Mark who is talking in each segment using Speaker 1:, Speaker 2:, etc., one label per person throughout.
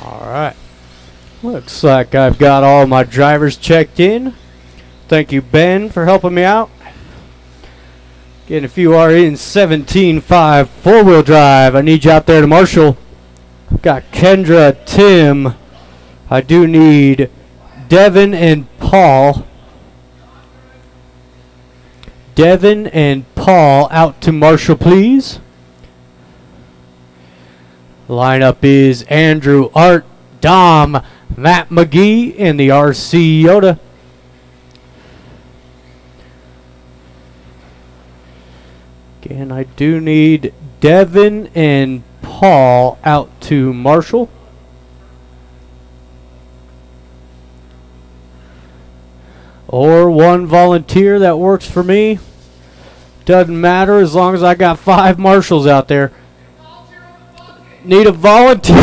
Speaker 1: Alright. Looks like I've got all my drivers checked in. Thank you, Ben, for helping me out. Again, if you are in 17.5 four-wheel drive, I need you out there to marshal. I've got Kendra, Tim. I do need Devin and Paul. Devin and Paul out to marshal, please. Lineup is Andrew, Art, Dom, Matt McGee, and the RC Yoda. Again, I do need Devin and Paul out to marshal. Or one volunteer, that works for me. Doesn't matter as long as I got 5 marshals out there. Need a volunteer.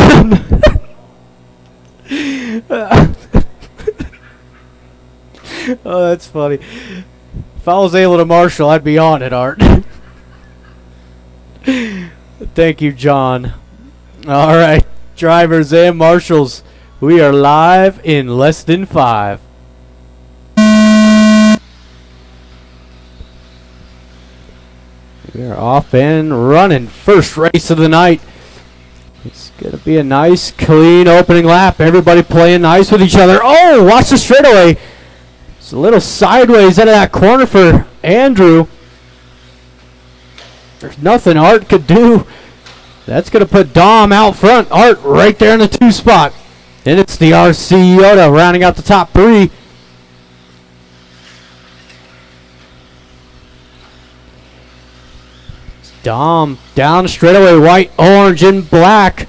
Speaker 1: Oh, that's funny. If I was able to marshal, I'd be on it, Art. Thank you, John. All right, drivers and marshals, we are live in less than 5. We are off and running. First race of the night. It's going to be a nice, clean opening lap. Everybody playing nice with each other. Oh, watch the straightaway. It's a little sideways out of that corner for Andrew. There's nothing Art could do. That's going to put Dom out front. Art right there in the 2 spot. And it's the RC Yoda rounding out the top 3. Dom down straightaway, white, orange, and black.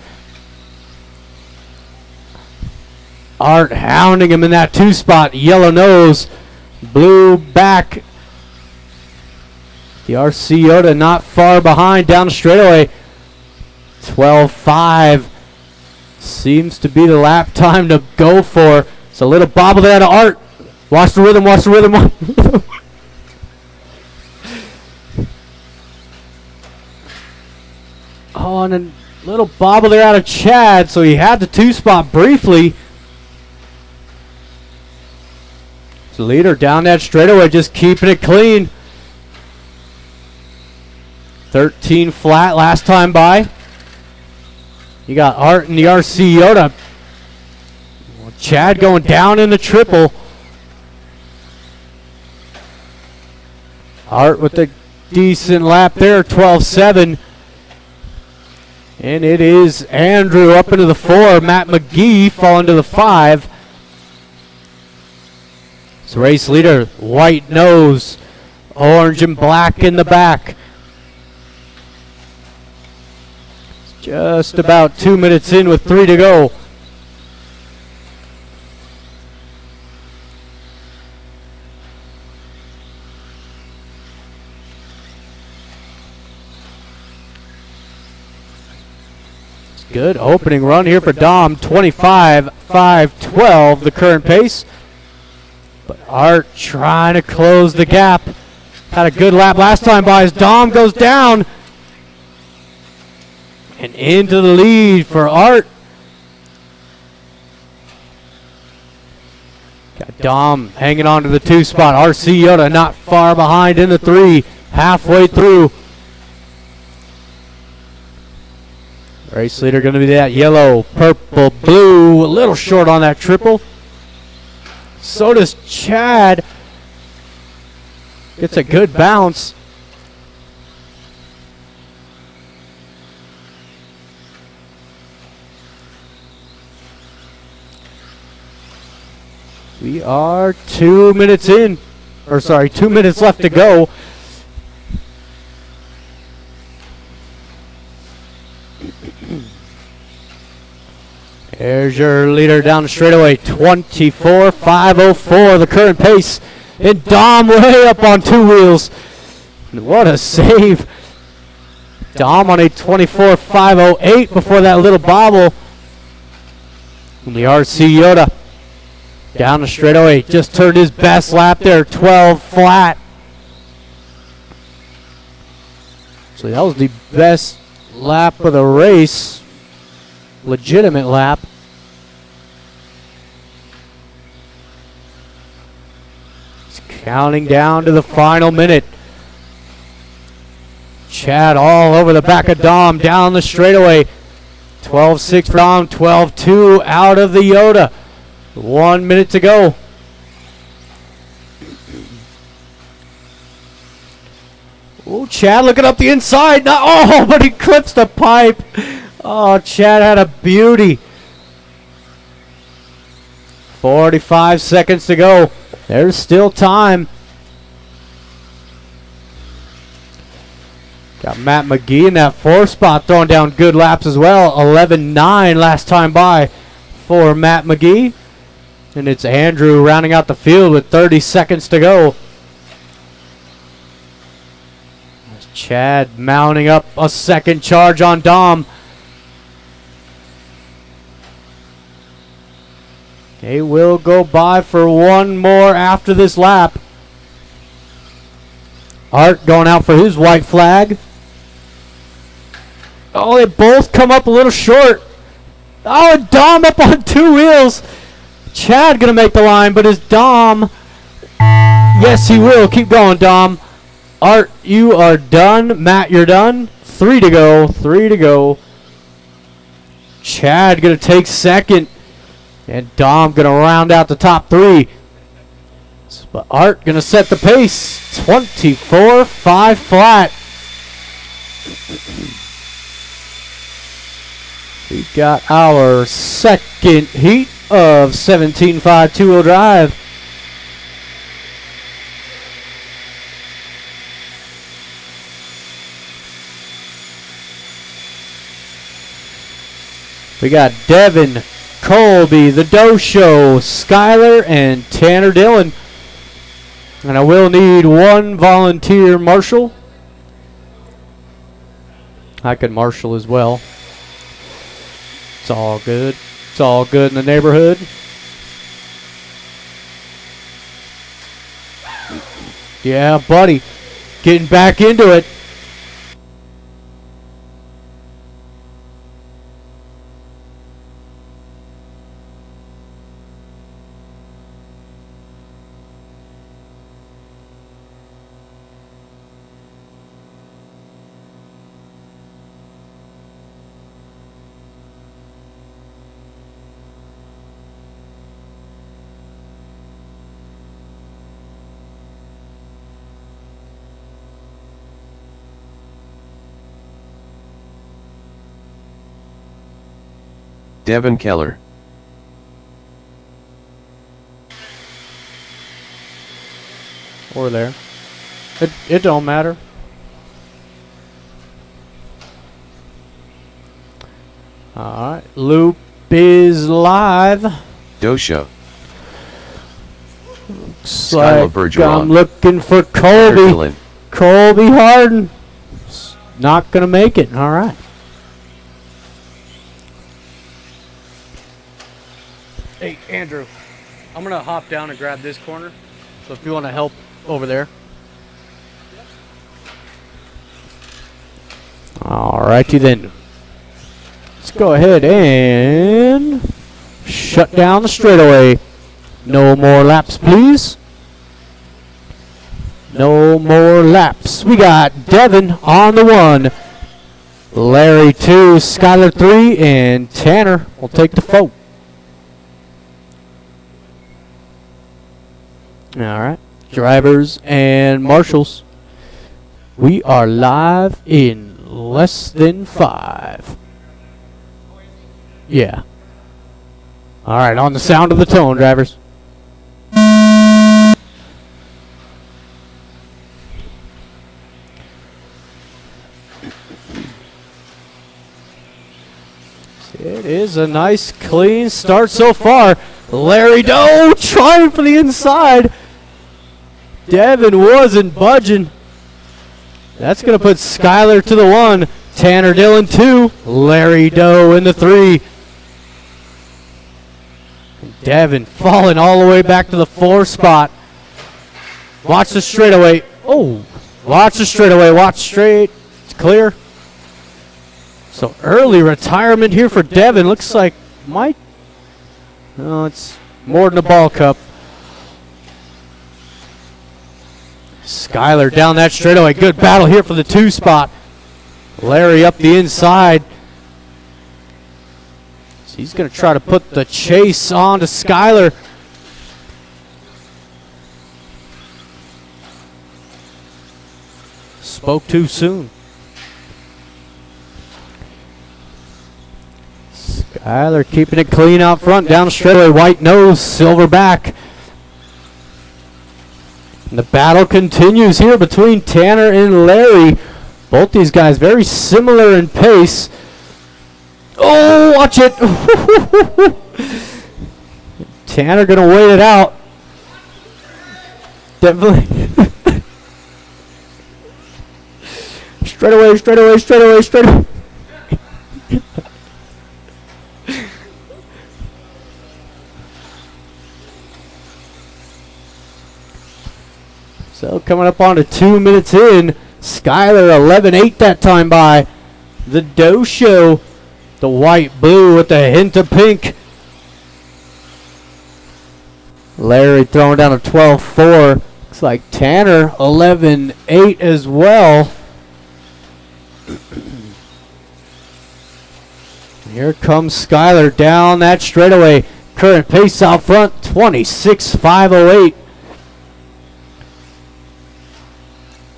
Speaker 1: Art hounding him in that 2 spot. Yellow nose, blue back. The RC Yoda not far behind down the straightaway. 12.5 seems to be the lap time to go for. It's a little bobble there to Art. Watch the rhythm, watch the rhythm. Oh, and a little bobble there out of Chad, so he had the 2 spot briefly. The leader down that straightaway, just keeping it clean. 13 flat last time by. You got Art and the RC Yoda. Chad going down in the triple. Art with a decent lap there, 12.7. And it is Andrew up into the 4. Matt McGee falling to the 5. It's race leader, white nose, orange and black in the back. It's just about 2 minutes in with 3 to go. Good opening run here for Dom. 25.512 the current pace. But Art trying to close the gap. Had a good lap last time by as Dom goes down. And into the lead for Art. Got Dom hanging on to the 2 spot. RC Yoda not far behind in the 3. Halfway through. Race leader going to be that yellow, purple, blue. A little short on that triple. So does Chad. Gets a good bounce. We are 2 minutes in. Or sorry, 2 minutes left to go. There's your leader down the straightaway, 24.504 the current pace. And Dom way up on 2 wheels. What a save. Dom on a 24.508 before that little bobble. And the RC Yoda down the straightaway, just turned his best lap there, 12 flat. So that was the best lap of the race. Legitimate lap. Counting down to the final minute. Chad all over the back of Dom, down the straightaway. 12-6 for Dom, 12-2 out of the Yoda. 1 minute to go. Oh, Chad looking up the inside. No, oh, but he clips the pipe. Oh, Chad had a beauty. 45 seconds to go. There's still time. Got Matt McGee in that 4th spot, throwing down good laps as well. 11-9 last time by for Matt McGee. And it's Andrew rounding out the field with 30 seconds to go. Chad mounting up a second charge on Dom. They will go by for one more after this lap. Art going out for his white flag. Oh, they both come up a little short. Oh, and Dom up on 2 wheels. Chad going to make the line, but is Dom? Yes, he will. Keep going, Dom. Art, you are done. Matt, you're done. 3 to go. 3 to go. Chad going to take second. And Dom going to round out the top 3. But Art going to set the pace. 24-5 flat. We got our second heat of 17.5 two-wheel drive. We got Devin, Colby, the Doe Show, Skyler, and Tanner Dillon. And I will need one volunteer marshal. I could marshal as well. It's all good. It's all good in the neighborhood. Yeah, buddy. Getting back into it.
Speaker 2: Devin Keller.
Speaker 1: Or there. It don't matter. Alright. Loop is live.
Speaker 2: Dosha.
Speaker 1: Looks like I'm looking for Colby.
Speaker 2: Dylan.
Speaker 1: Colby Harden. Not going to make it. Alright. Hey, Andrew, I'm going to hop down and grab this corner. So if you want to help over there. Alrighty then. Let's go ahead and shut down the straightaway. No more laps, please. No more laps. We got Devin on the 1. Larry 2, Skyler 3, and Tanner will take the 4. Alright, drivers and marshals. We are live in less than 5. Yeah. Alright, on the sound of the tone, drivers. It is a nice, clean start so far. Larry Doe trying for the inside. Devin wasn't budging. That's going to put Skyler to the 1. Tanner Dillon 2. Larry Doe in the 3. Devin falling all the way back to the 4 spot. Watch the straightaway. Oh, watch the straightaway. Watch straight. It's clear. So early retirement here for Devin. Looks like Mike. No, it's more than a ball cup. Skyler down that straightaway. Good battle here for the 2 spot. Larry up the inside. So he's going to try to put the chase on to Skyler. Spoke too soon. Skyler keeping it clean out front, down the straightaway. White nose, silver back. And the battle continues here between Tanner and Larry. Both these guys very similar in pace. Oh, watch it. Tanner going to wait it out. Definitely. Straight away, straight away, straight away, straight away. So coming up on to 2 minutes in, Skyler 11-8 that time by the Doe Show. The white blue with a hint of pink. Larry throwing down a 12-4. Looks like Tanner 11-8 as well. Here comes Skyler down that straightaway. Current pace out front, 26.508.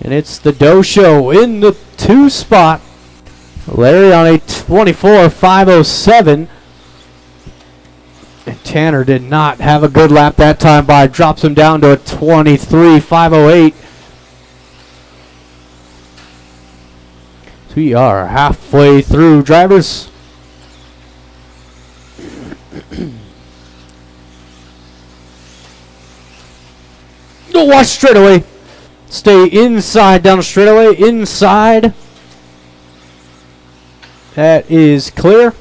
Speaker 1: And it's the Doe Show in the 2 spot. Larry on a 24.507. And Tanner did not have a good lap that time by. Drops him down to a 23.508. So we are halfway through, drivers. Don't watch straightaway. Stay inside down the straightaway. Inside. That is clear.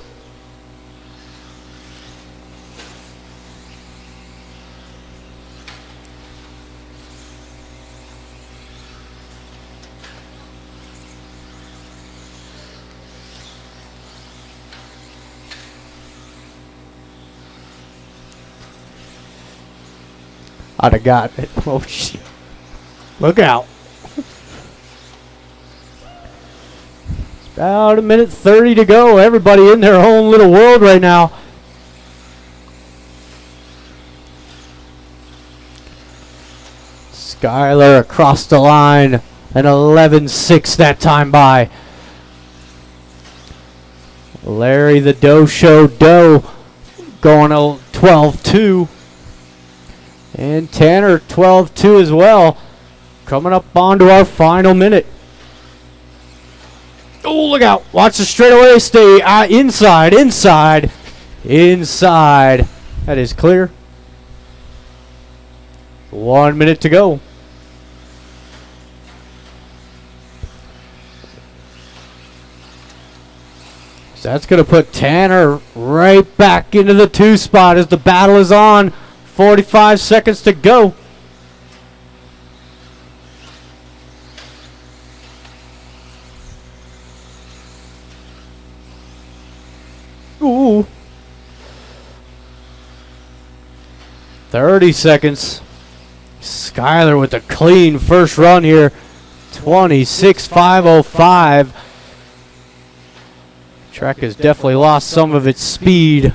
Speaker 1: I'd have got it. Oh, shit. Look out. It's about 1:30 to go. Everybody in their own little world right now. Skyler across the line. An 11-6 that time by. Larry the Doe Show Doe going 12-2. And Tanner 12-2 as well. Coming up onto our final minute. Oh, look out. Watch the straightaway. Stay inside, inside, inside. That is clear. 1 minute to go. So that's going to put Tanner right back into the 2 spot as the battle is on. 45 seconds to go. Ooh. 30 seconds. Skyler with a clean first run here. 26.505. Track has definitely lost some of its speed.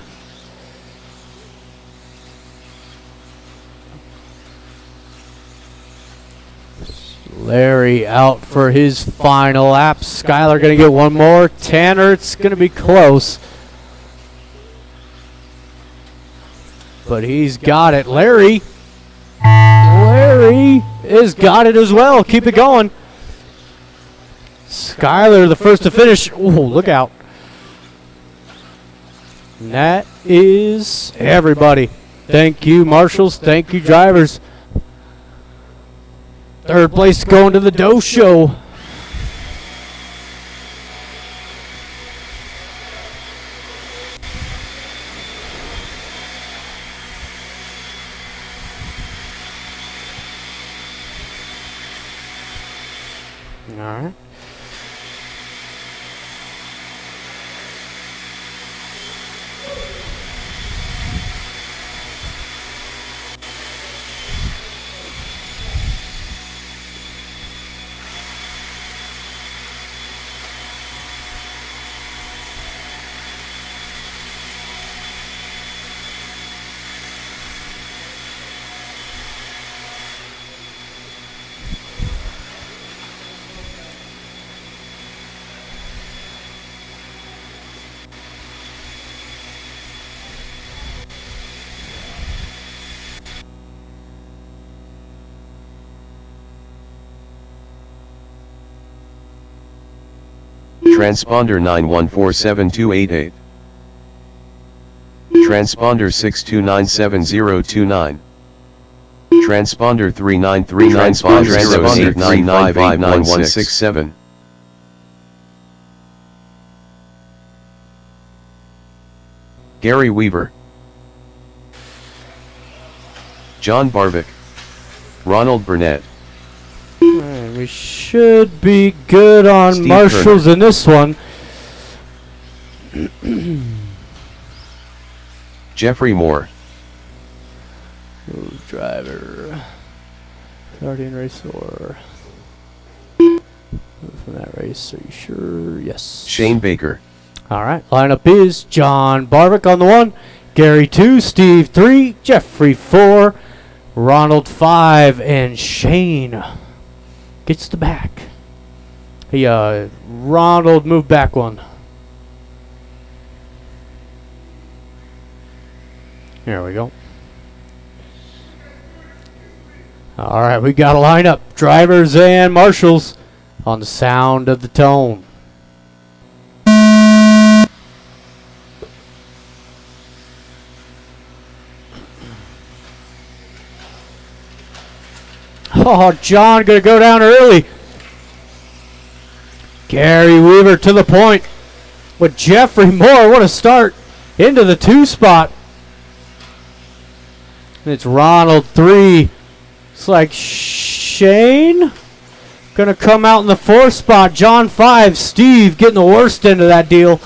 Speaker 1: Larry out for his final lap. Skyler going to get one more. Tanner, it's going to be close. But he's got it. Larry has got it as well. Keep it going. Skyler the first to finish. Oh, look out. And that is everybody. Thank you, marshals. Thank you, drivers. Third place going to the Doe Show. All right.
Speaker 2: Transponder 91472888. Transponder 62977029. Transponder 39395089589167. Gary Weaver, John Barvick, Ronald Burnett.
Speaker 1: Alright, we should be good on
Speaker 2: Steve
Speaker 1: marshals in this one.
Speaker 2: Jeffrey Moore,
Speaker 1: Ooh, driver. Guardian race or from that race, are you sure? Yes.
Speaker 2: Shane Baker,
Speaker 1: Alright, lineup is John Barvick on the 1, Gary 2, Steve 3, Jeffrey 4, Ronald 5, and Shane gets the back. Hey, Ronald, move back one. There we go. Alright, we got a lineup. Drivers and marshals on the sound of the tone. Oh, John gonna go down early. Gary Weaver to the point with Jeffrey Moore. What a start into the 2 spot. And it's Ronald 3. It's like Shane gonna come out in the 4th spot. John 5. Steve getting the worst end of that deal.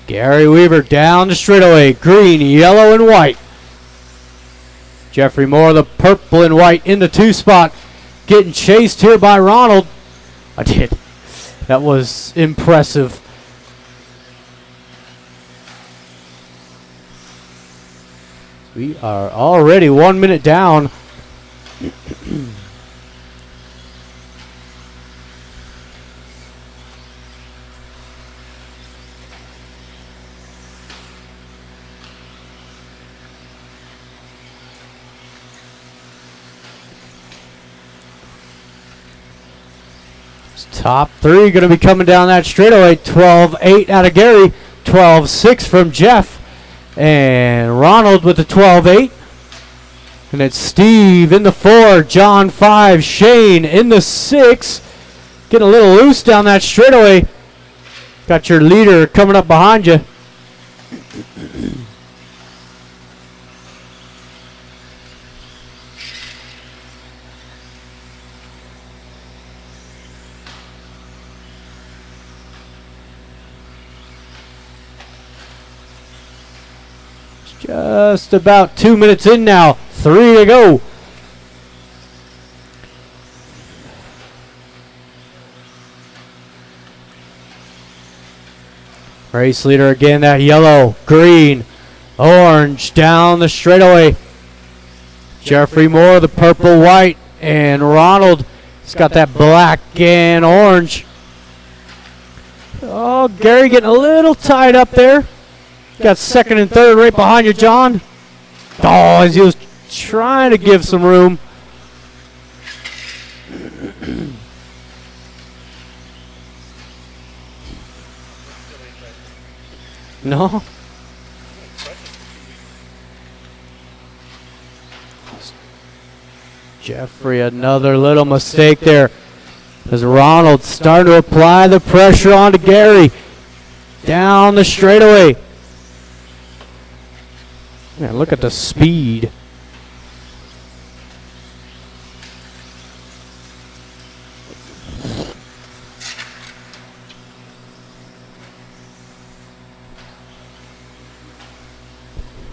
Speaker 1: Gary Weaver down the straightaway. Green, yellow, and white. Jeffrey Moore, the purple and white in the 2 spot. Getting chased here by Ronald. I did. That was impressive. We are already 1 minute down. Top 3 going to be coming down that straightaway. 12-8 out of Gary. 12-6 from Jeff. And Ronald with the 12-8. And it's Steve in the 4. John 5. Shane in the 6. Getting a little loose down that straightaway. Got your leader coming up behind you. Just about 2 minutes in now. 3 to go. Race leader again, that yellow, green, orange down the straightaway. Jeffrey Moore, the purple, white, and Ronald has got that black and orange. Oh, Gary getting a little tied up there. Got 2nd and 3rd right behind you, John. Oh, as he was trying to give some room. No? Jeffrey, another little mistake there. As Ronald starting to apply the pressure onto Gary. Down the straightaway. Man, look at the speed.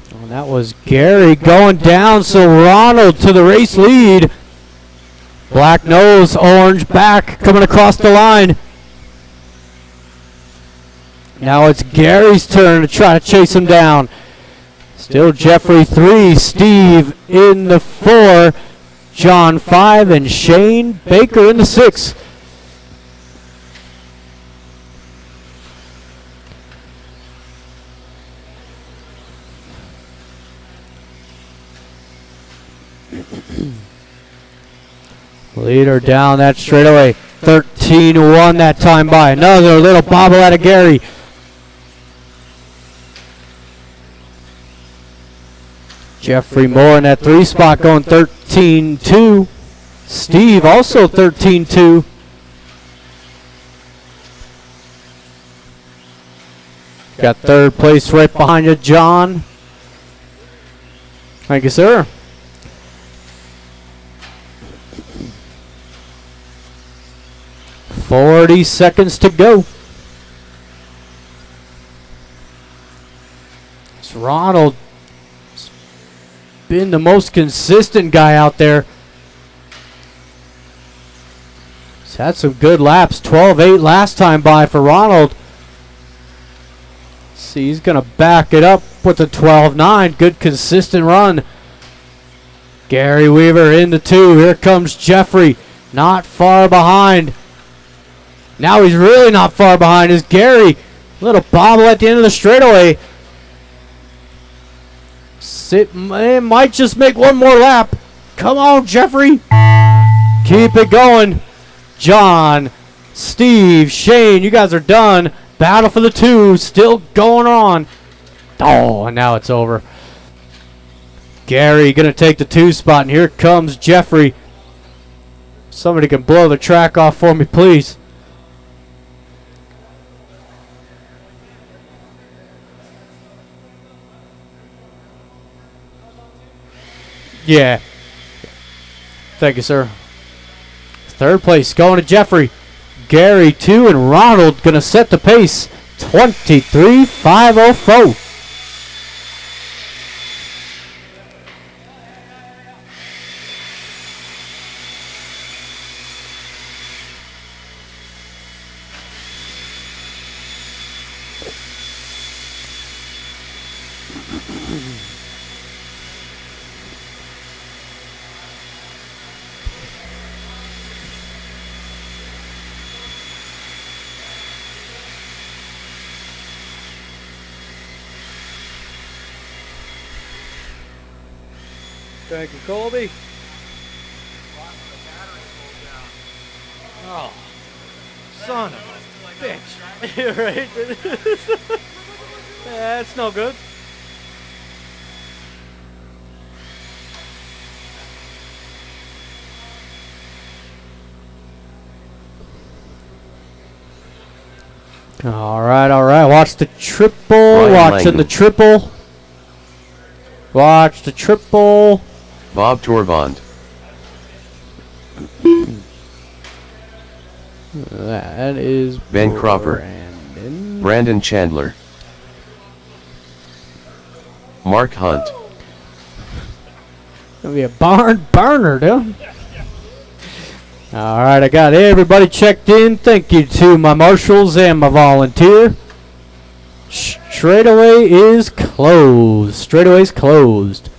Speaker 1: And that was Gary going down, so Ronald to the race lead. Black nose, orange back, coming across the line. Now it's Gary's turn to try to chase him down. Still Jeffrey 3, Steve in the 4, John 5, and Shane Baker in the 6. Leader down that straightaway. 13-1 that time by. Another little bobble out of Gary. Jeffrey Moore in that 3 spot going 13-2. Steve also 13-2. Got 3rd place right behind you, John. Thank you, sir. "40 seconds to go." It's Ronald. Been the most consistent guy out there. He's had some good laps. 12-8 last time by for Ronald. See, he's going to back it up with a 12-9. Good consistent run. Gary Weaver in the 2. Here comes Jeffrey. Not far behind. Now he's really not far behind. Is Gary. Little bobble at the end of the straightaway. It might just make one more lap. Come on, Jeffrey. Keep it going. John, Steve, Shane, you guys are done. Battle for the 2 still going on. Oh, and now it's over. Gary going to take the 2 spot, and here comes Jeffrey. Somebody can blow the track off for me, please. Yeah. Thank you, sir. 3rd place going to Jeffrey. Gary 2 and Ronald going to set the pace. 23.504. Thank you, Colby. Oh, son of a bitch. Right? Yeah, that's no good. All right. Watch the triple. Watching the triple. Watch the triple.
Speaker 2: Bob Torvand.
Speaker 1: That is
Speaker 2: Ben Cropper. Brandon Chandler. Mark Hunt.
Speaker 1: Gonna be a barn burner, dude. All right, I got everybody checked in. Thank you to my marshals and my volunteer. Straightaway is closed. Straightaway's closed.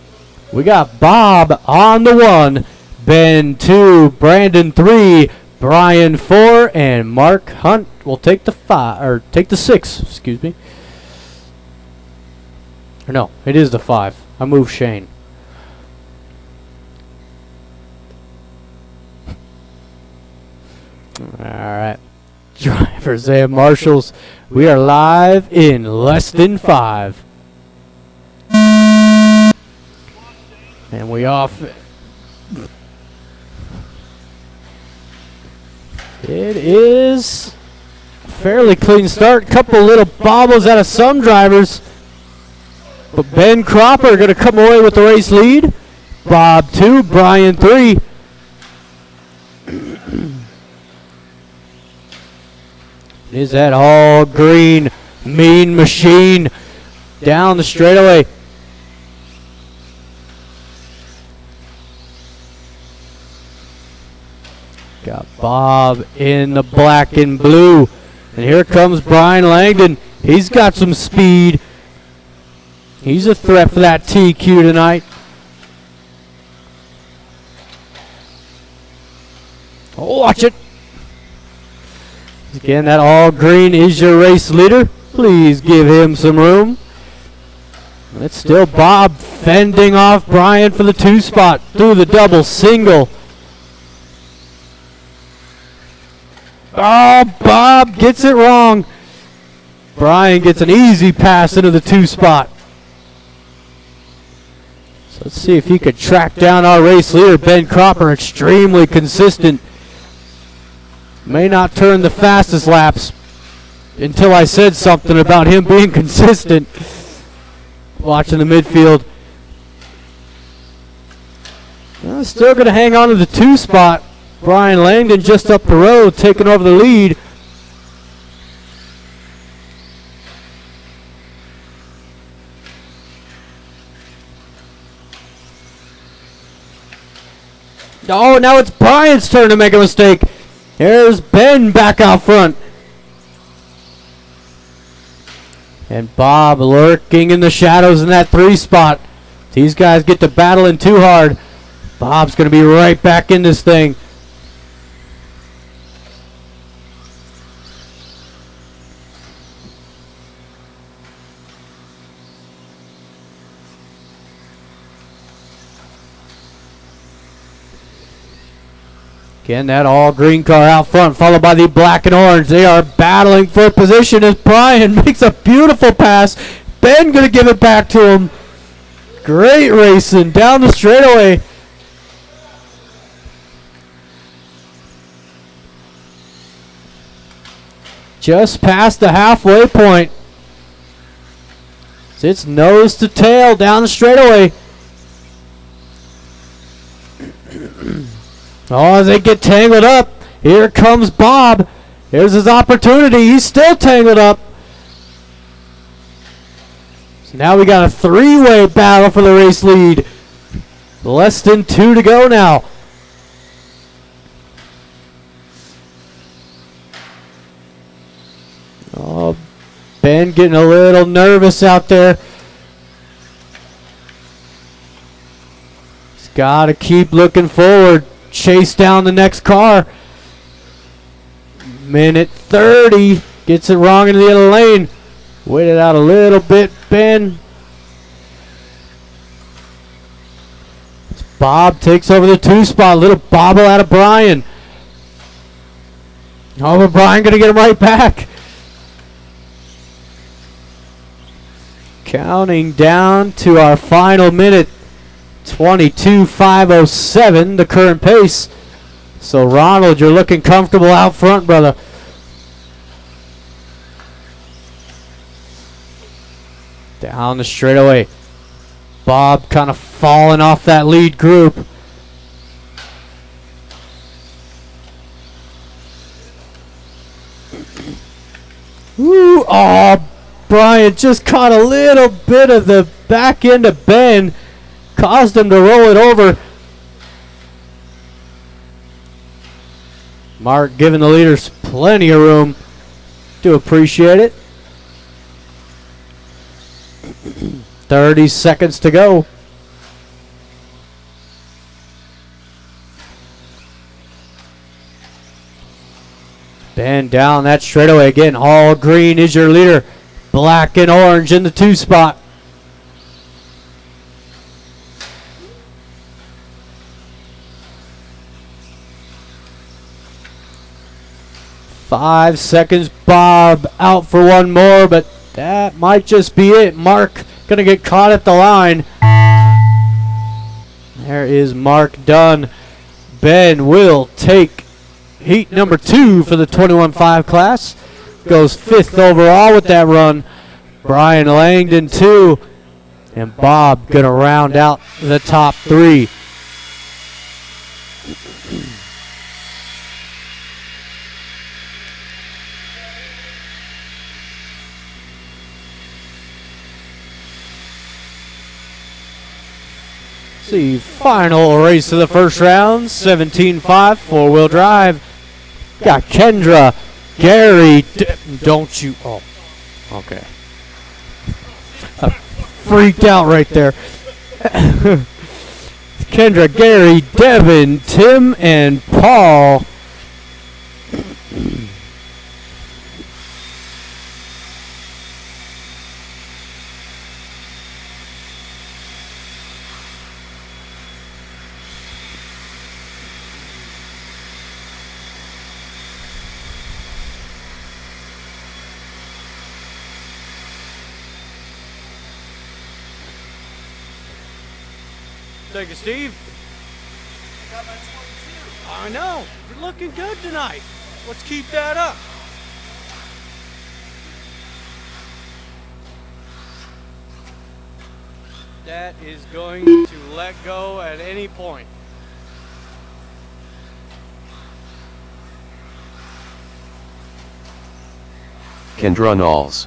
Speaker 1: We got Bob on the 1, Ben 2, Brandon 3, Brian 4, and Mark Hunt will take the 5 or take the 6. Excuse me. Or no, it is the 5. I moved Shane. All right, drivers and marshals, we are live in less than 5. And we off. It is a fairly clean start. Couple little bobbles out of some drivers. But Ben Cropper going to come away with the race lead. Bob 2, Brian 3. Is that all green mean machine down the straightaway? Got Bob in the black and blue. And here comes Brian Langdon. He's got some speed. He's a threat for that TQ tonight. Oh, watch it. Again, that all green is your race leader. Please give him some room. It's still Bob fending off Brian for the 2 spot through the double single. Oh, Bob gets it wrong. Brian gets an easy pass into the 2 spot. So let's see if he could track down our race leader, Ben Cropper. Extremely consistent. May not turn the fastest laps until I said something about him being consistent. Watching the midfield. Well, still going to hang on to the 2 spot. Brian Langdon just up the road, taking over the lead. Oh, now it's Brian's turn to make a mistake. Here's Ben back out front. And Bob lurking in the shadows in that 3 spot. These guys get to battling too hard. Bob's going to be right back in this thing. Again, that all-green car out front, followed by the black and orange. They are battling for position as Brian makes a beautiful pass. Ben going to give it back to him. Great racing down the straightaway. Just past the halfway point. It's nose to tail down the straightaway. Oh, as they get tangled up, here comes Bob. Here's his opportunity. He's still tangled up. So now we got a 3-way battle for the race lead. Less than 2 to go now. Oh, Ben getting a little nervous out there. He's got to keep looking forward. Chase down the next car. Minute 30. Gets it wrong in the other lane. Waited out a little bit, Ben. Bob takes over the 2 spot. A little bobble out of Brian. Oh, but Brian going to get him right back. Counting down to our final minute. 22:507, the current pace. So, Ronald, you're looking comfortable out front, brother. Down the straightaway. Bob kind of falling off that lead group. Ooh, oh, Brian just caught a little bit of the back end of Ben. Caused him to roll it over. Mark giving the leaders plenty of room. Do appreciate it. 30 seconds to go. Ben down that straightaway again. All green is your leader. Black and orange in the 2 spot. Five seconds. Bob out for one more, but that might just be it. Mark going to get caught at the line. There is Mark done. Ben will take heat number 2 for the 21.5 class. Goes 5th overall with that run. Brian Langdon 2. And Bob going to round out the top 3. The final race of the first round, 17.5, 4-wheel drive. Got Kendra, Gary, don't you, oh, okay. I freaked out right there. Kendra, Gary, Devin, Tim, and Paul. Thank you, Steve.
Speaker 3: I got my 22.
Speaker 1: I know. You're looking good tonight. Let's keep that up. That is going to let go at any point.
Speaker 2: Kendra Knowles.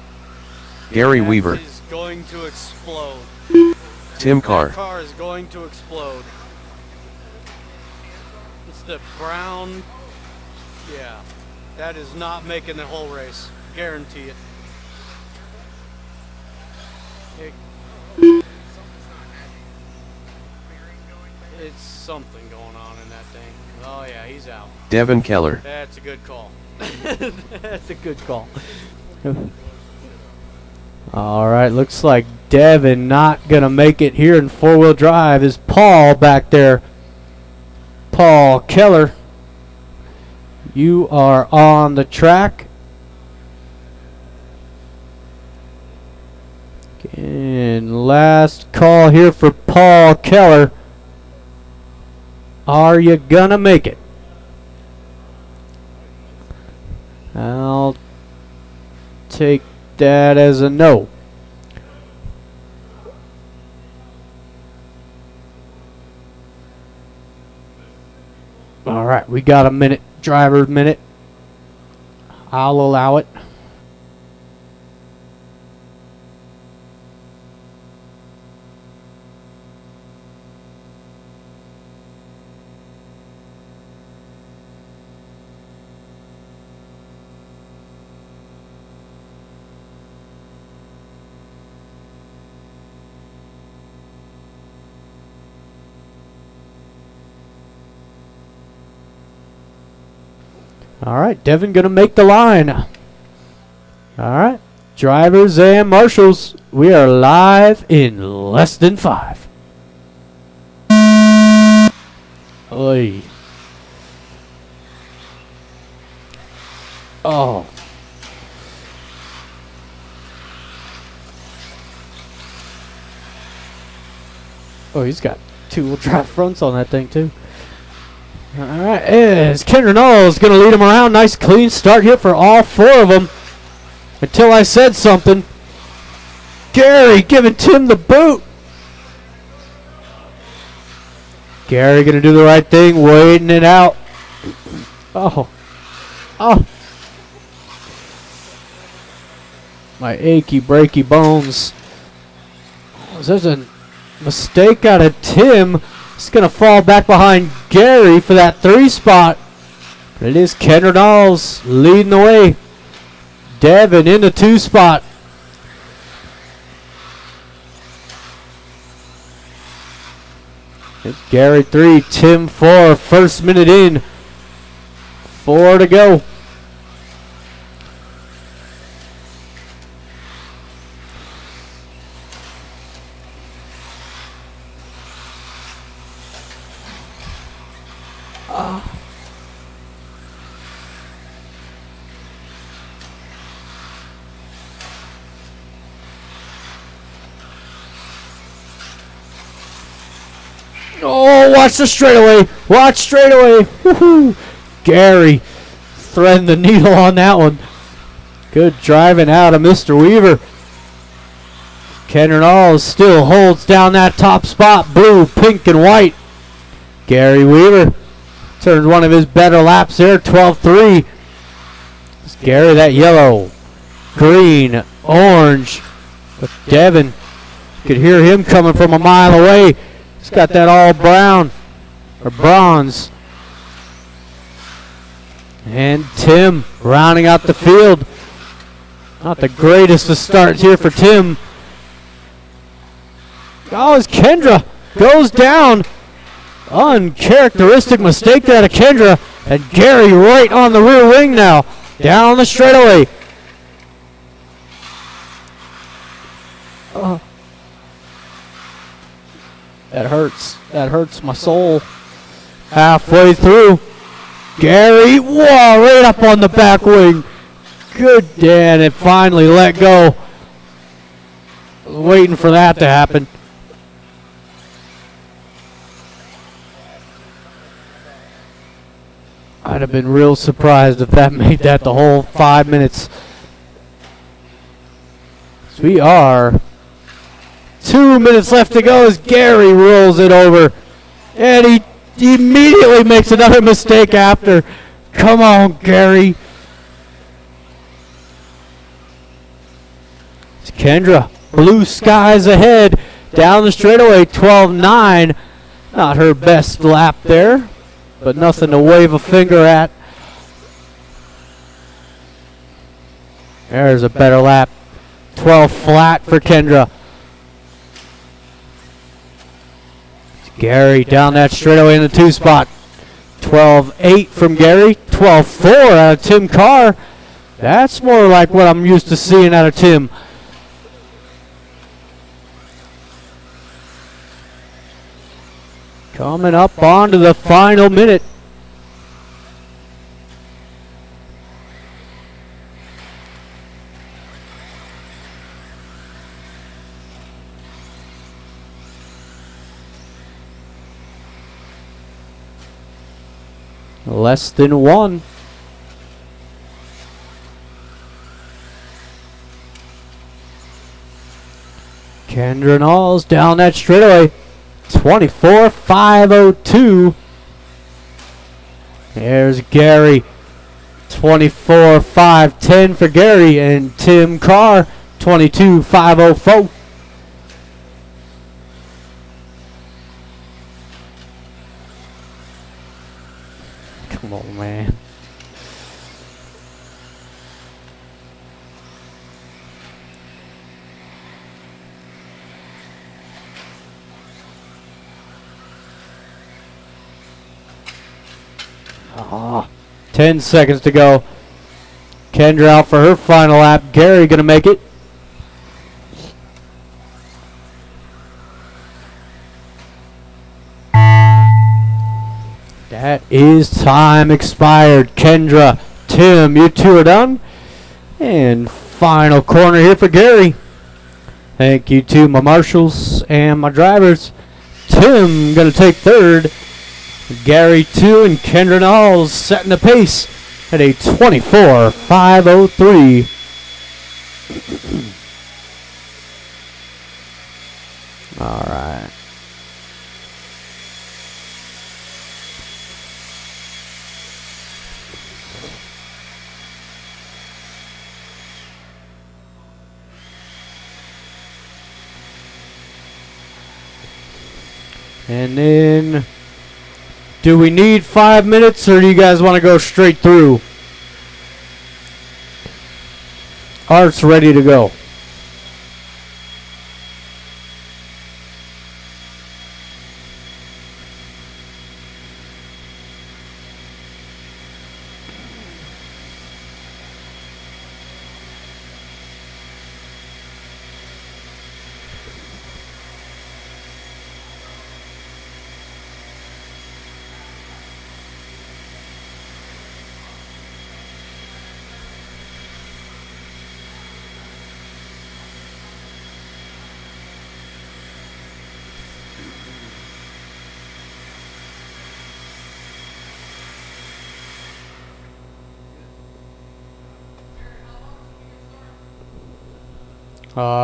Speaker 2: Gary Weaver.
Speaker 1: That is going to explode.
Speaker 2: Tim Carr.
Speaker 1: That car is going to explode. It's the brown. Yeah. That is not making the whole race. Guarantee it. It's something going on in that thing. Oh yeah, he's out.
Speaker 2: Devin Keller.
Speaker 1: That's a good call. That's a good call. Alright, looks like Devin not going to make it here in four-wheel drive. Is Paul back there? Paul Keller. You are on the track. And last call here for Paul Keller. Are you gonna make it? I'll take that as a no. All right, we got a minute, driver's minute. I'll allow it. All right, Devin gonna make the line. All right, drivers and marshals, we are live in less than 5. Oy. Oh. Oh, he's got 2-wheel drive fronts on that thing too. Alright, as Kendra Knowles going to lead him around. Nice clean start here for all 4 of them. Until I said something. Gary giving Tim the boot. Gary going to do the right thing, waiting it out. Oh. Oh. My achy, breaky bones. There's a mistake out of Tim. He's going to fall back behind Gary for that 3 spot. But it is Kendra Knowles leading the way. Devin in the 2 spot. It's Gary 3, Tim 4. First minute in. 4 to go. Oh, watch the straightaway. Watch straightaway. Woohoo. Gary threading the needle on that one. Good driving out of Mr. Weaver. Kendra Knowles still holds down that top spot. Blue, pink, and white. Gary Weaver turns one of his better laps there. 12-3. Gary, that yellow, green, orange. But Devin, could hear him coming from a mile away. He's got that all brown or bronze. And Tim rounding out the field. Not the greatest of starts here for Tim. Oh, as Kendra goes down. Uncharacteristic mistake there to Kendra. And Gary right on the rear wing now. Down the straightaway. Oh. That hurts. That hurts my soul. Halfway through. Gary, whoa, right up on the back wing. Good, Dan. It finally let go. Waiting for that to happen. I'd have been real surprised if that made that the whole 5 minutes. So we are 2 minutes left to go as Gary rolls it over. And he immediately makes another mistake after. Come on, Gary. It's Kendra. Blue skies ahead. Down the straightaway, 12.9. Not her best lap there, but nothing to wave a finger at. There's a better lap. 12 flat for Kendra. Gary down that straightaway in the 2 spot. 12.8 from Gary. 12.4 out of Tim Carr. That's more like what I'm used to seeing out of Tim. Coming up onto the final minute. Less than 1. Kendra Knowles down that straightaway. 24.502. There's Gary. 24.510 for Gary. And Tim Carr. 22.504. Come on, man. Ah, 10 seconds to go. Kendra out for her final lap. Gary gonna make it. That is time expired. Kendra, Tim, you two are done. And final corner here for Gary. Thank you to my marshals and my drivers. Tim gonna take third. Gary 2 and Kendra Knowles setting the pace at a 24.503. All right. And then, do we need 5 minutes or do you guys want to go straight through? Art's ready to go.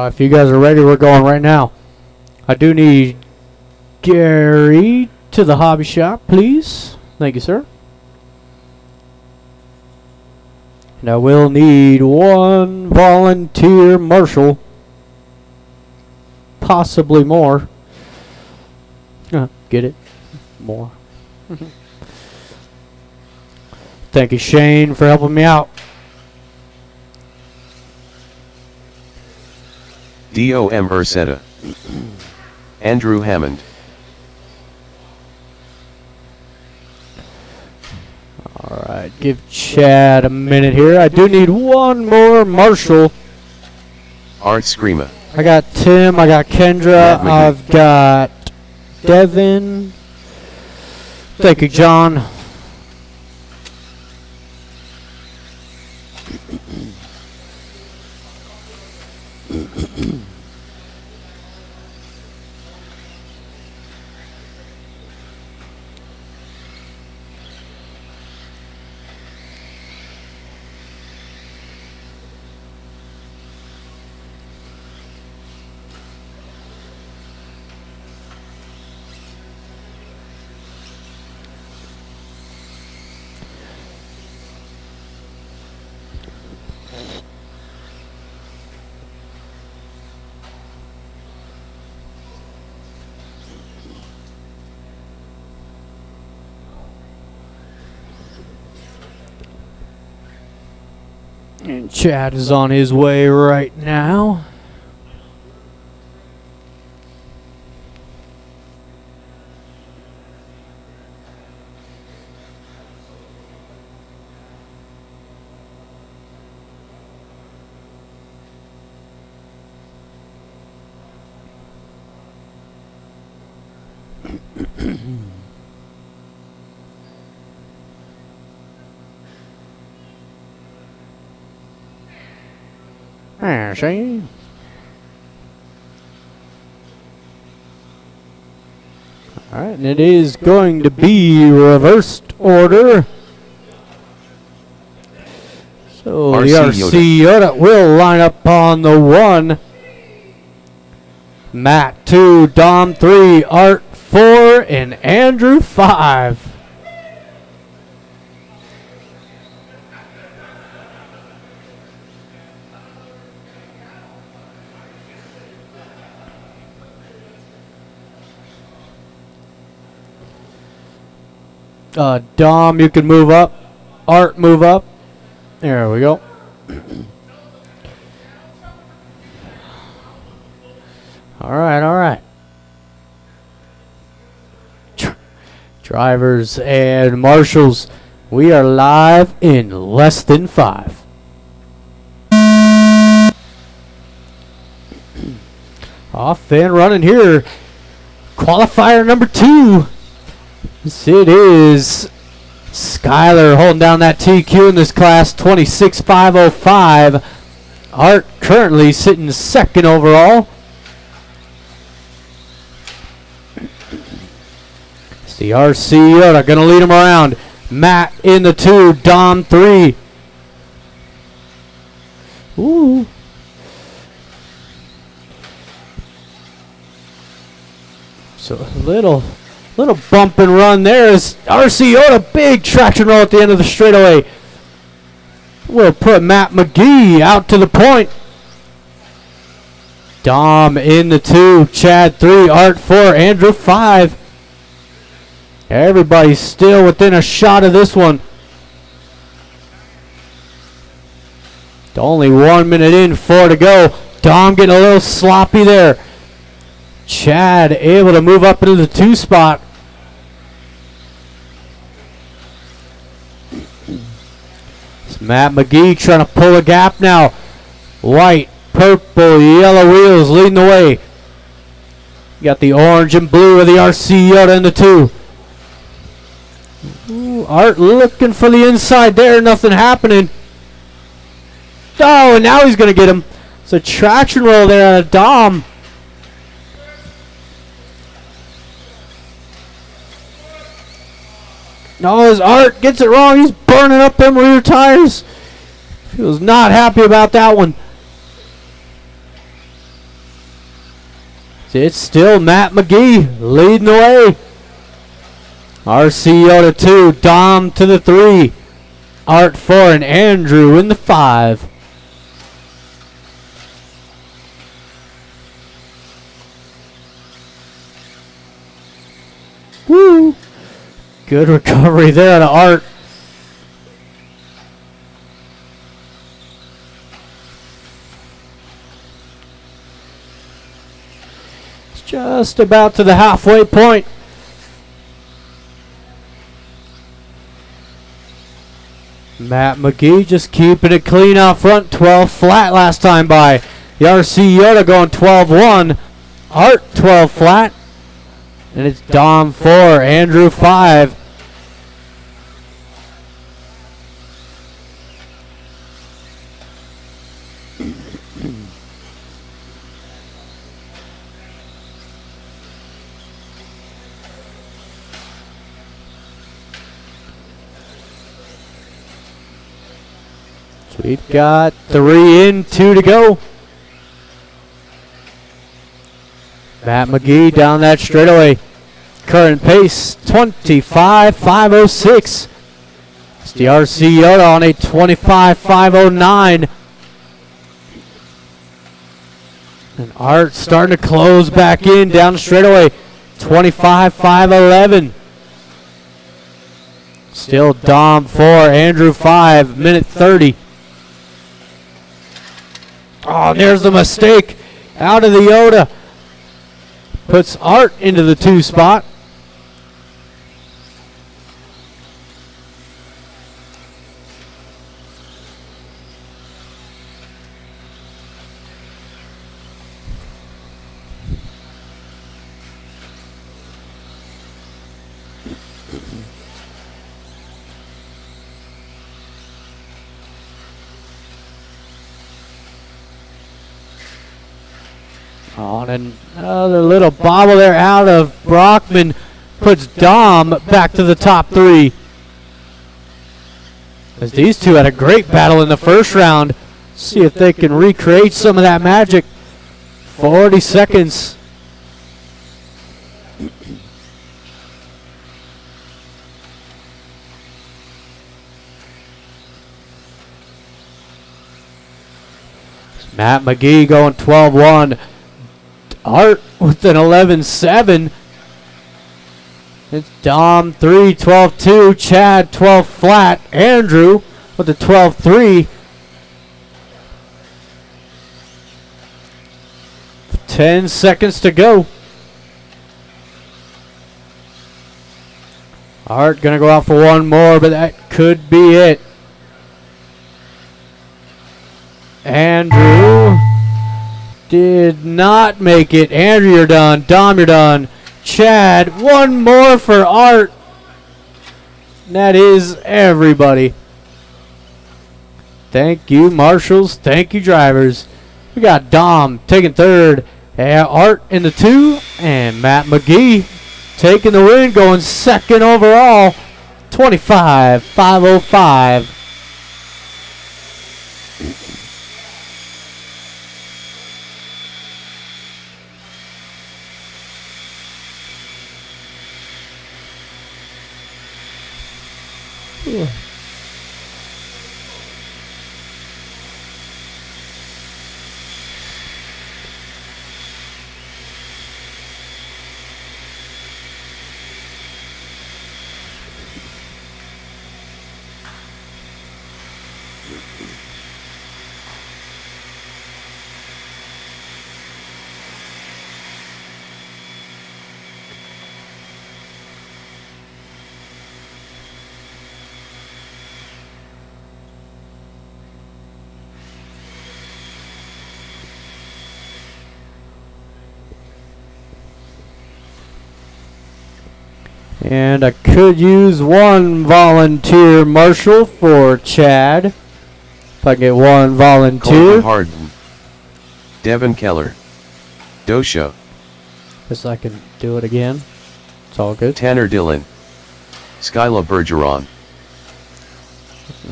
Speaker 1: If you guys are ready, we're going right now. I do need Gary to the hobby shop, please. Thank you, sir. And I will need one volunteer marshal. Possibly more. Get it? More. Thank you, Shane, for helping me out.
Speaker 2: DOM Ursetta. Andrew Hammond.
Speaker 1: Alright, give Chad a minute here. I do need one more marshal.
Speaker 2: Art Screamer.
Speaker 1: I got Tim, I got Kendra, I've got Devin. Thank you, John. And Chad is on his way right now. See? Alright, and it is going to be reversed order. So the RC Yoda will line up on the 1. Matt 2, Dom 3, Art 4, and Andrew 5. Dom, you can move up. Art, move up. There we go. All right. Drivers and marshals, we are live in less than 5. Off and running here. Qualifier number 2. It is Skyler holding down that TQ in this class, 26.505. Art currently sitting second overall. It's the RC Yoda going to lead him around. Matt in the 2, Dom 3. Ooh. So a little bump and run there as RC Yoda, big traction roll at the end of the straightaway. We'll put Matt McGee out to the point. Dom in the 2, Chad 3, Art 4, Andrew 5. Everybody's still within a shot of this one. Only 1 minute in, 4 to go. Dom getting a little sloppy there. Chad able to move up into the 2 spot. It's Matt McGee trying to pull a gap now. White, purple, yellow wheels leading the way. You got the orange and blue of the RC Yoda in the 2. Ooh, Art looking for the inside there. Nothing happening. Oh, and now he's going to get him. It's a traction roll there out of Dom. No, as Art gets it wrong, he's burning up them rear tires. He was not happy about that one. It's still Matt McGee leading the way. RC Yoda 2, Dom to the 3, Art 4, and Andrew in the 5. Woo! Good recovery there to Art. It's just about to the halfway point. Matt McGee just keeping it clean out front. 12 flat last time by. The RC Yoda going 12-1. Art 12 flat. And it's Dom 4, Andrew 5. So we've got 3 in, 2 to go. Matt McGee down that straightaway. Current pace 25.506. It's the RC Yoda on a 25.509. And Art starting to close back in down the straightaway. 25.511. Still Dom 4, Andrew 5, minute 30. Oh, there's the mistake. Out of the Yoda. Puts Art into the 2 spot. On another little bobble there out of Brockman. Puts Dom back to the top 3. As these two had a great battle in the first round. See if they can recreate some of that magic. 40 seconds. Matt McGee going 12-1. Art with an 11-7. It's Dom 3, 12-2. Chad 12 flat. Andrew with a 12-3. 10 seconds to go. Art gonna go out for one more, but that could be it. Andrew did not make it. Andrew, you're done. Dom, you're done. Chad, one more for Art. That is everybody. Thank you, marshals. Thank you, drivers. We got Dom taking 3rd. Art in the 2. And Matt McGee taking the win, going 2nd overall. 25-505. And I could use one volunteer marshal for Chad. If I get one volunteer.
Speaker 2: Colton Harden. Devin Keller. Dosha.
Speaker 1: Guess I can do it again. It's all good.
Speaker 2: Tanner Dillon. Skyla Bergeron.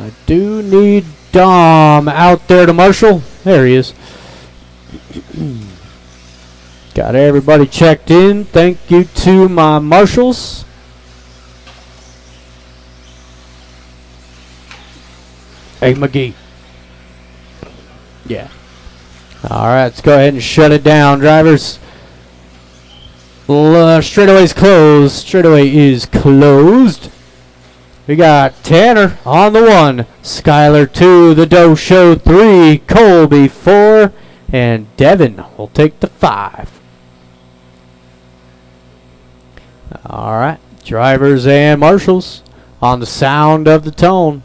Speaker 1: I do need Dom out there to marshal. There he is. Got everybody checked in. Thank you to my marshals. Hey, McGee. Yeah. All right, let's go ahead and shut it down, drivers. Straightaway's closed. Straightaway is closed. We got Tanner on the 1, Skylar 2, the Doe Show 3, Colby 4, and Devin will take the 5. All right, drivers and marshals on the sound of the tone.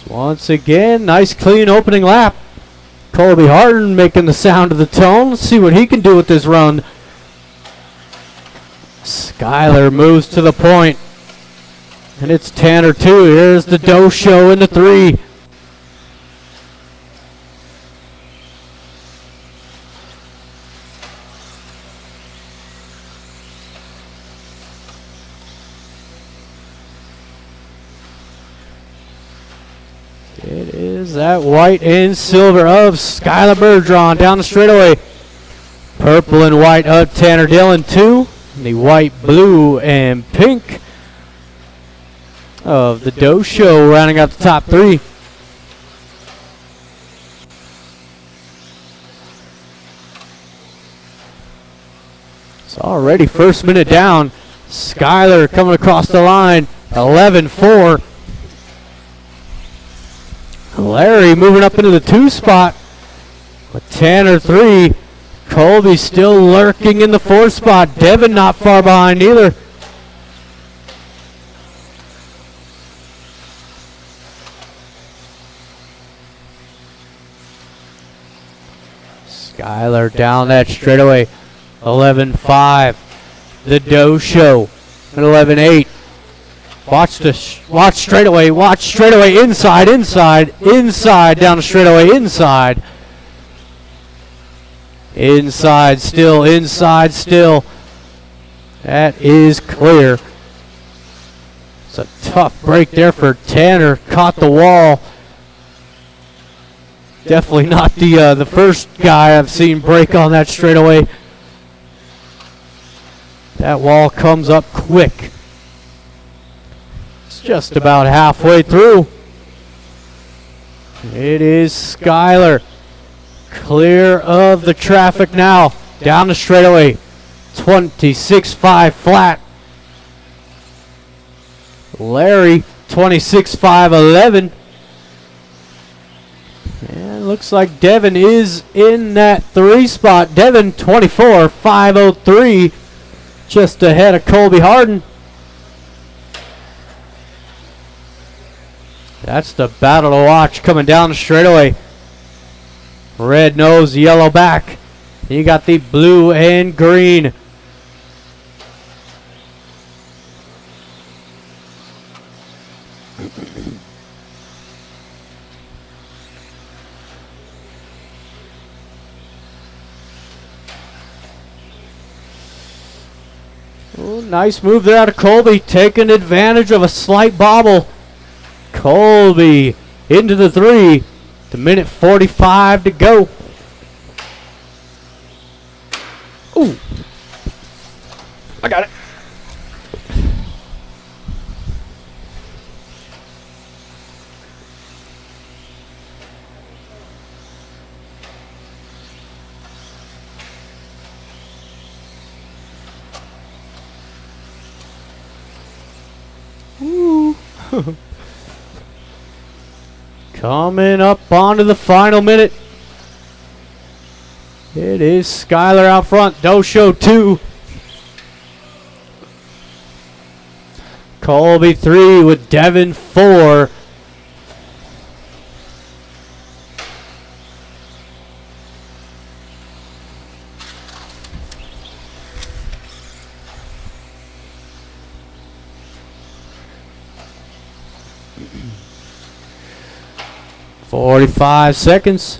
Speaker 1: Once again, nice clean opening lap. Colby Harden making the sound of the tone. Let's see what he can do with this run. Skylar moves to the point. And it's Tanner 2. Here's the Doe Show in the 3. It is that white and silver of Skylar Bergeron down the straightaway. Purple and white of Tanner Dillon 2. And the white, blue, and pink of the Doe Show rounding out the top 3. It's already first minute down. Skyler coming across the line. 11-4. Larry moving up into the 2 spot with Tanner 3. Colby still lurking in the 4 spot. Devin not far behind either. Skyler down that straightaway. 11-5. The Doe Show at 11-8. Watch straightaway. Watch straightaway. Inside. Down the straightaway. Inside. Inside still. That is clear. It's a tough break there for Tanner. Caught the wall. Definitely not the first guy I've seen break on that straightaway. That wall comes up quick. It's just about halfway through. It is Skyler. Clear of the traffic now. Down the straightaway. 26-5 flat. Larry, 26-5-11. And looks like Devin is in that 3 spot. Devin, 24-5-03. Just ahead of Colby Harden. That's the battle to watch coming down the straightaway. Red nose, yellow back. You got the blue and green. Oh, nice move there out of Colby, taking advantage of a slight bobble. Colby into the 3. The minute 45 to go. Ooh. I got it. Ooh. Coming up onto the final minute. It is Skyler out front. Doe Show 2. Colby 3 with Devin 4. "45 seconds.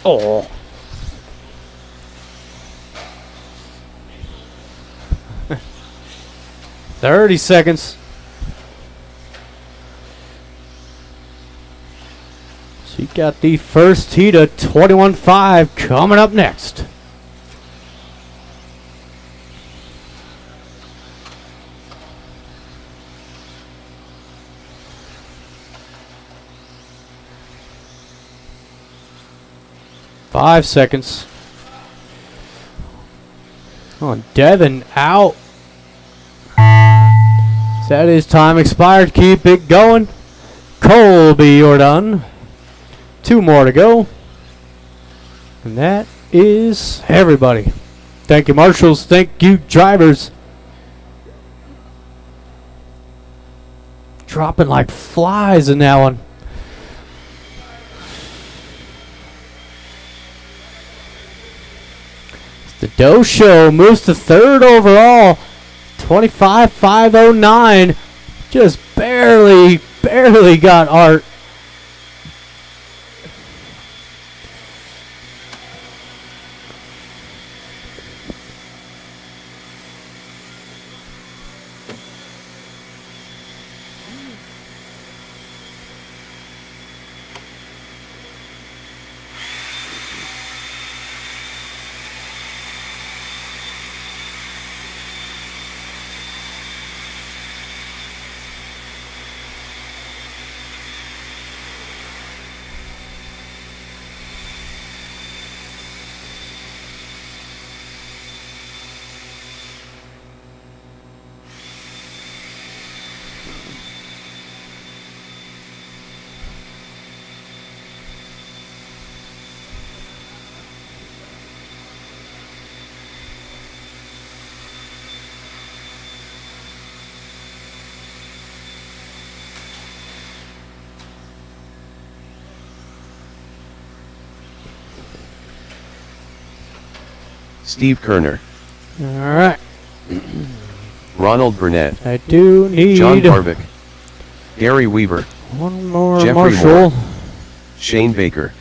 Speaker 1: Oh. "30 seconds. So you got the first heat of 21-5 coming up next. "5 seconds. Oh, Devin out. That is time expired. Keep it going. Colby, you're done. 2 more to go. And that is everybody. Thank you, marshals. Thank you, drivers. Dropping like flies in that one. The Doe Show moves to 3rd overall. 25-5-09. Just barely got Art.
Speaker 2: Steve Kerner,
Speaker 1: Alright.
Speaker 2: Ronald Burnett,
Speaker 1: I do need
Speaker 2: John Barvick, Gary Weaver,
Speaker 1: one more
Speaker 2: Jeffrey
Speaker 1: Marshall.
Speaker 2: Moore, Shane Baker.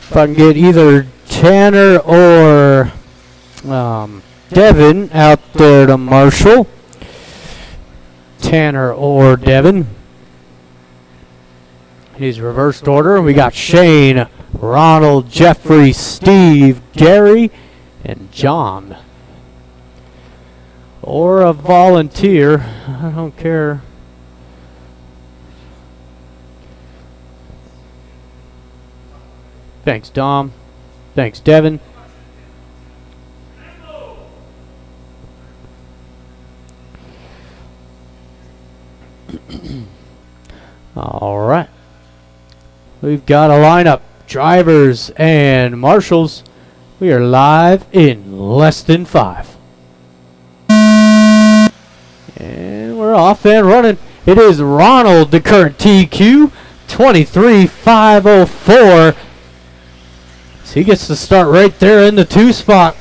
Speaker 1: If I can get either Tanner or Devin out there to Marshall. Tanner or Devin. He's reversed order. We got Shane, Ronald, Jeffrey, Steve, Gary, and John. Or a volunteer. I don't care. Thanks, Dom. Thanks, Devin. All right. We've got a lineup. Drivers and marshals. We are live in less than 5. And we're off and running. It is Ronald, the current TQ, 23,504. So he gets to start right there in the 2 spot.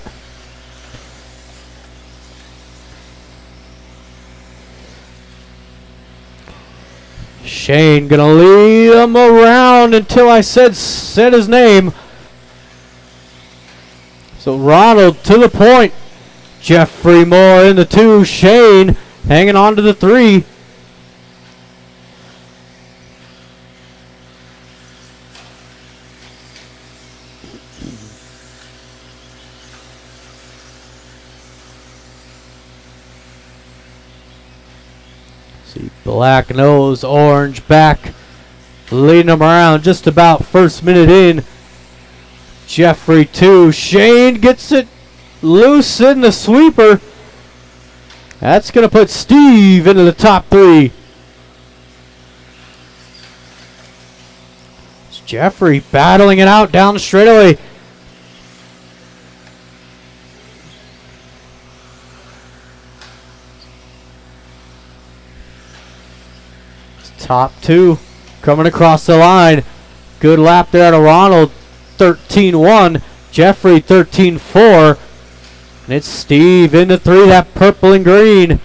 Speaker 1: Shane gonna lead him around until I said his name. So Ronald to the point. Jeffrey Moore in the 2. Shane hanging on to the 3. See, black nose, orange back, leading them around just about first minute in. Jeffrey 2. Shane gets it loose in the sweeper. That's going to put Steve into the top 3. It's Jeffrey battling it out down the straightaway. Top 2 coming across the line. Good lap there to Ronald. 13-1. Jeffrey 13-4. And it's Steve in the 3, that purple and green.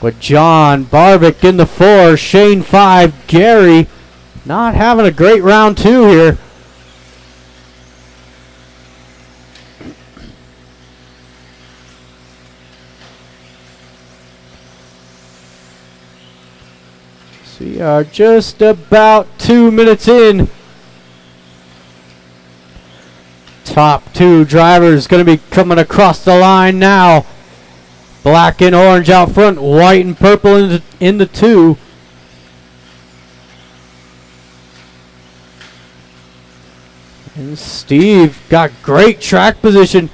Speaker 1: With John Barvick in the 4. Shane 5. Gary not having a great round 2 here. We are just about 2 minutes in. Top 2 drivers going to be coming across the line now. Black and orange out front, white and purple in the 2. And Steve got great track position.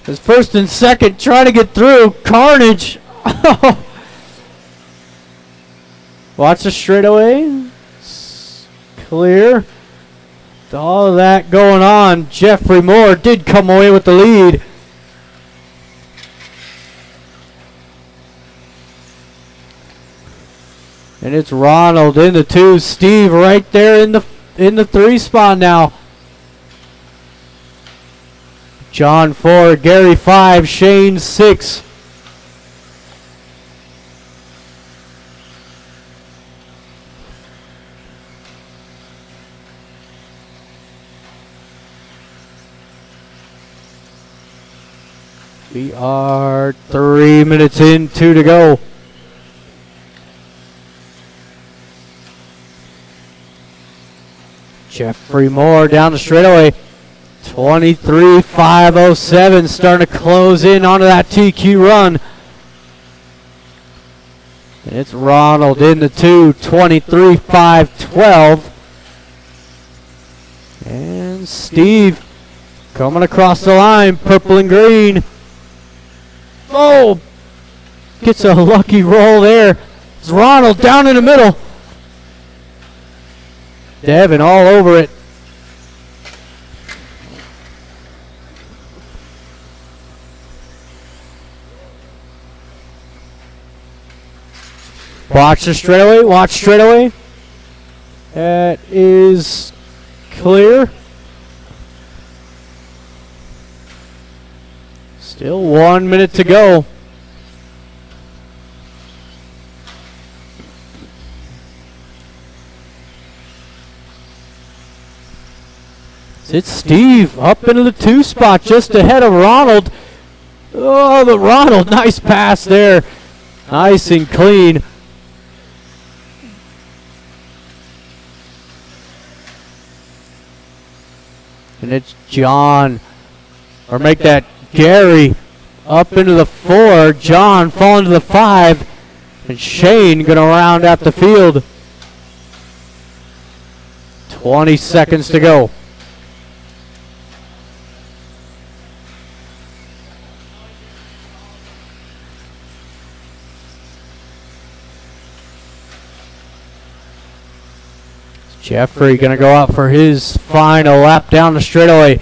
Speaker 1: His first and second trying to get through. Carnage. Watch the straightaway. It's clear. With all of that going on, Jeffrey Moore did come away with the lead. And it's Ronald in the 2. Steve right there in the 3 spot now. John 4, Gary 5, Shane 6. We are 3 minutes in, 2 to go. Jeffrey Moore down the straightaway. 23,507, starting to close in onto that TQ run. And it's Ronald in the 2, 23,512. And Steve coming across the line, purple and green. Oh, gets a lucky roll there. It's Ronald down in the middle. Devin all over it. Watch the straightaway. Watch straightaway. That is clear. Still 1 minute to go. It's Steve up into the 2 spot just ahead of Ronald. Oh, but Ronald, nice pass there. Nice and clean. And it's John, or make that Gary up into the 4. John falling to the 5. And Shane going to round out the field. 20 seconds to go. Jeffrey going to go out for his final lap down the straightaway.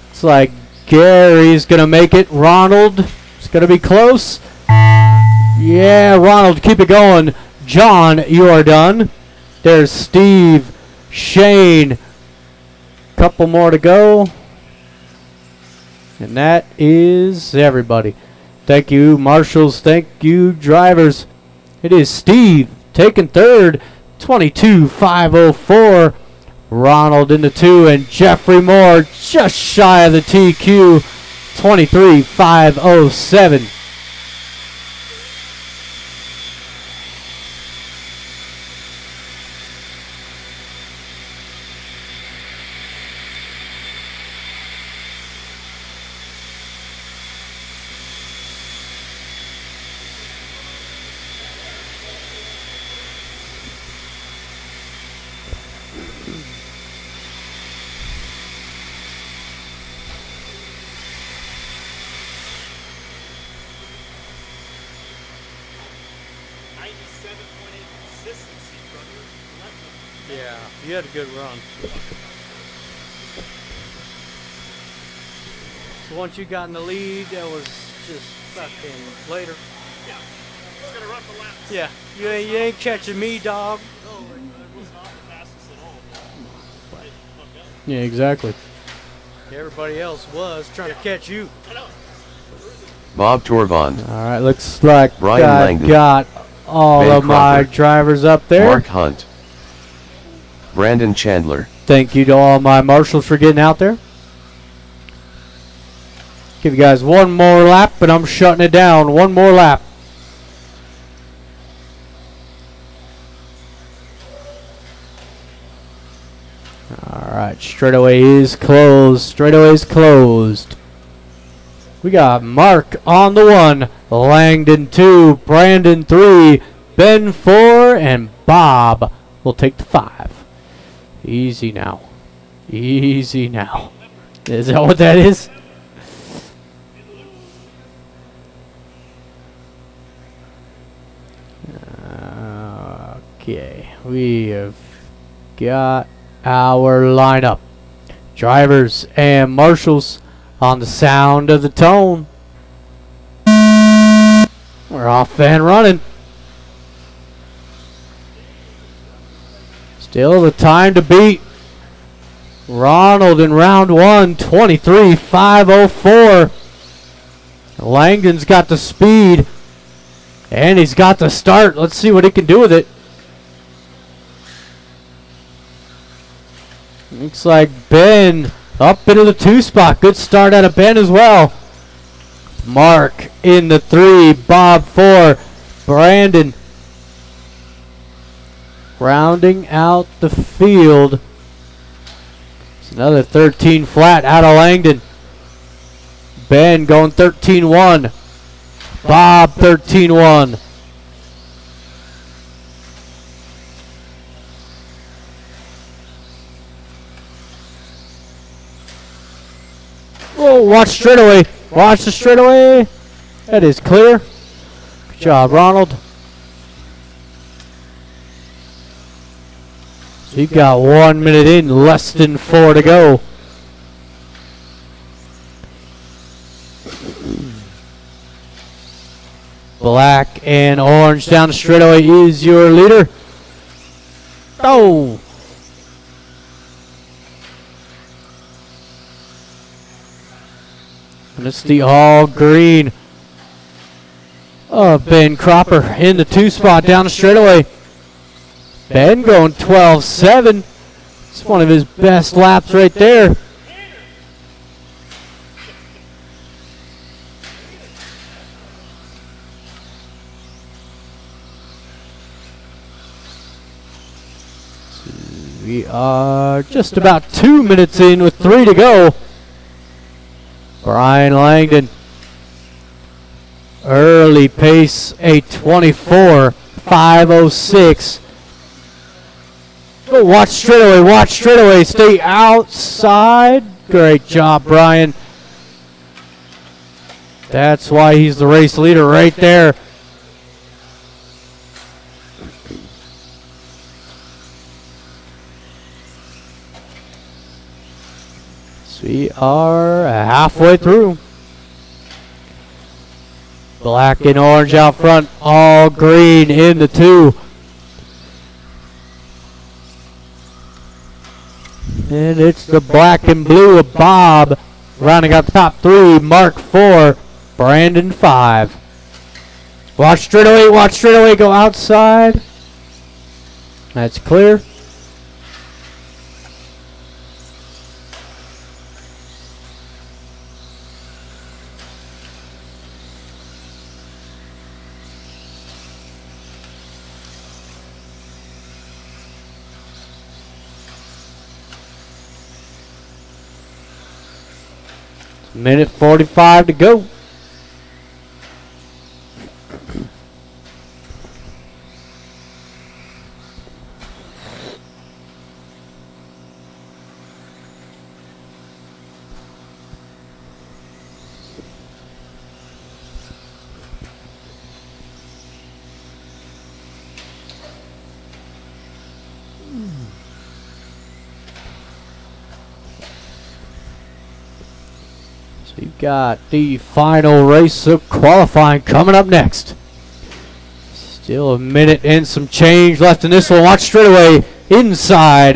Speaker 1: It's like Gary's going to make it. Ronald is going to be close. Yeah, Ronald, keep it going. John, you are done. There's Steve, Shane. Couple more to go. And that is everybody. Thank you, marshals. Thank you, drivers. It is Steve taking third. 22.504. Ronald in the 2, and Jeffrey Moore just shy of the TQ. 23.507. Yeah, you had a good run. So once you got in the lead, that was just fucking later.
Speaker 3: Yeah. It's gonna run the laps.
Speaker 1: Yeah, you ain't catching me, dog.
Speaker 3: No, it was not the fastest at all. But it fucked up.
Speaker 1: Yeah, exactly. Everybody else was trying to catch you.
Speaker 3: I know.
Speaker 2: Bob Torvand,
Speaker 1: All right, looks like
Speaker 2: Brian
Speaker 1: I've
Speaker 2: Langdon,
Speaker 1: got all
Speaker 2: Ben
Speaker 1: of my
Speaker 2: Crawford,
Speaker 1: drivers up there.
Speaker 2: Mark Hunt, Brandon Chandler,
Speaker 1: Thank you to all my marshals for getting out there. Give you guys one more lap, and I'm shutting it down. One more lap. All right, straightaway is closed. Straightaway is closed. We got Mark on the 1, Langdon 2, Brandon 3, Ben 4, and Bob will take the 5. Easy now. Easy now. Is that what that is? Okay, we have got our lineup. Drivers and marshals on the sound of the tone. We're off and running. Still the time to beat. Ronald in round 1, 23.504. Langdon's got the speed. And he's got the start. Let's see what he can do with it. Looks like Ben up into the 2 spot. Good start out of Ben as well. Mark in the 3. Bob 4. Brandon rounding out the field. It's another 13 flat out of Langdon. Ben going 13-1. Bob 13-1. Oh, watch straightaway. Watch the straightaway. That is clear. Good job, Ronald. So you've got 1 minute in, less than 4 to go. Black and orange down the straightaway is your leader. Oh! And it's the all green of Ben Cropper in the 2 spot down the straightaway. Ben going 12.7. It's one of his best laps right there. We are just about 2 minutes in with 3 to go. Brian Langdon. Early pace, a 24.506. Oh, watch straight away, stay outside. Great job, Brian. That's why he's the race leader right there. So we are halfway through. Black and orange out front, all green in the 2. And it's the black and blue of Bob rounding out the top 3. Mark 4, Brandon 5. Watch straight away, go outside. That's clear. Minute 45 to go. So you've got the final race of qualifying coming up next. Still a minute and some change left in this one. Watch straight away. Inside.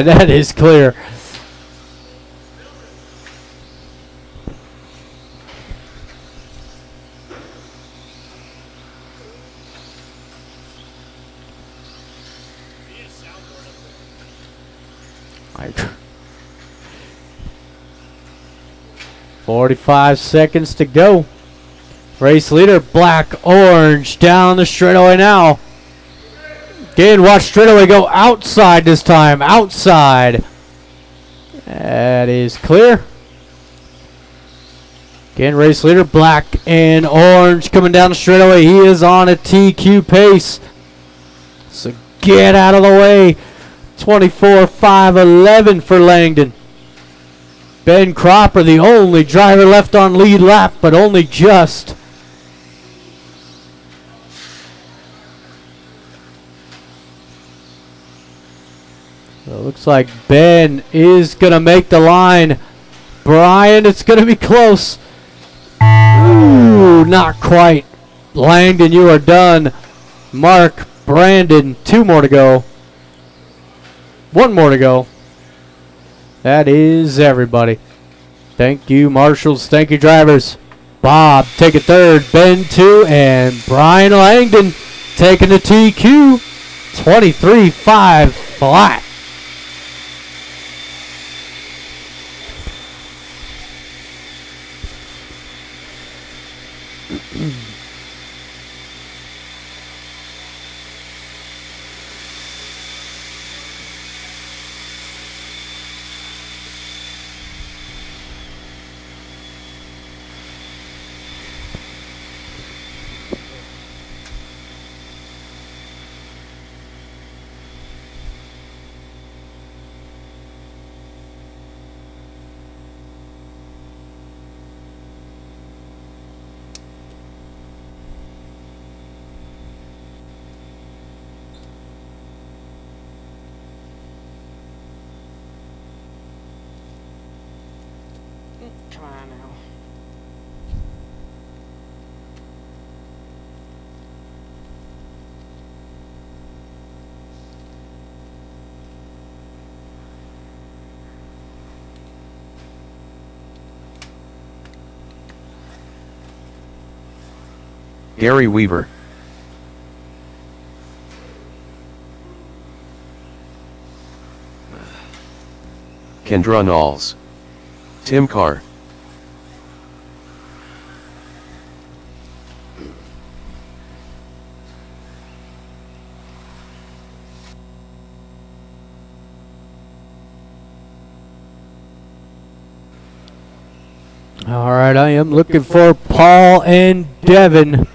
Speaker 1: That is clear. Right. 45 seconds to go. Race leader, black, orange, down the straightaway now. Again, watch straightaway go outside this time. Outside. That is clear. Again, race leader, black and orange coming down the straightaway. He is on a TQ pace. So get out of the way. 24.511 for Langdon. Ben Cropper, the only driver left on lead lap, but only just. So it looks like Ben is going to make the line. Brian, it's going to be close. Ooh, not quite. Langdon, you are done. Mark, Brandon, 2 more to go. 1 more to go. That is everybody. Thank you, marshals. Thank you, drivers. Bob taking 3rd, Ben 2, and Brian Langdon taking the TQ. 23.5 flat.
Speaker 4: Come on now.
Speaker 2: Gary Weaver. Kendra Knowles. Tim Carr.
Speaker 1: All right, I am looking for Paul and Devin.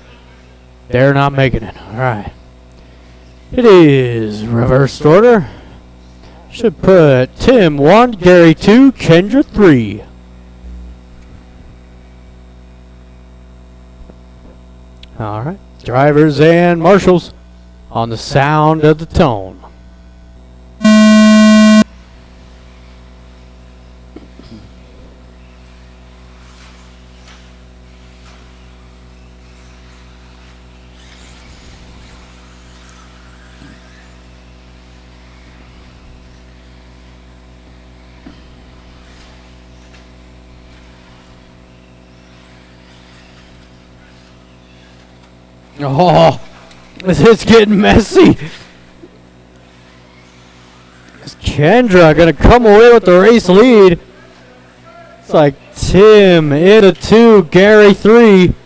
Speaker 1: They're not making it. All right. It is reversed order. Should put Tim 1, Gary 2, Kendra 3. All right. Drivers and marshals on the sound of the tone. Oh, it's getting messy. Is Kendra gonna come away with the race lead? It's like Tim in a 2, Gary 3.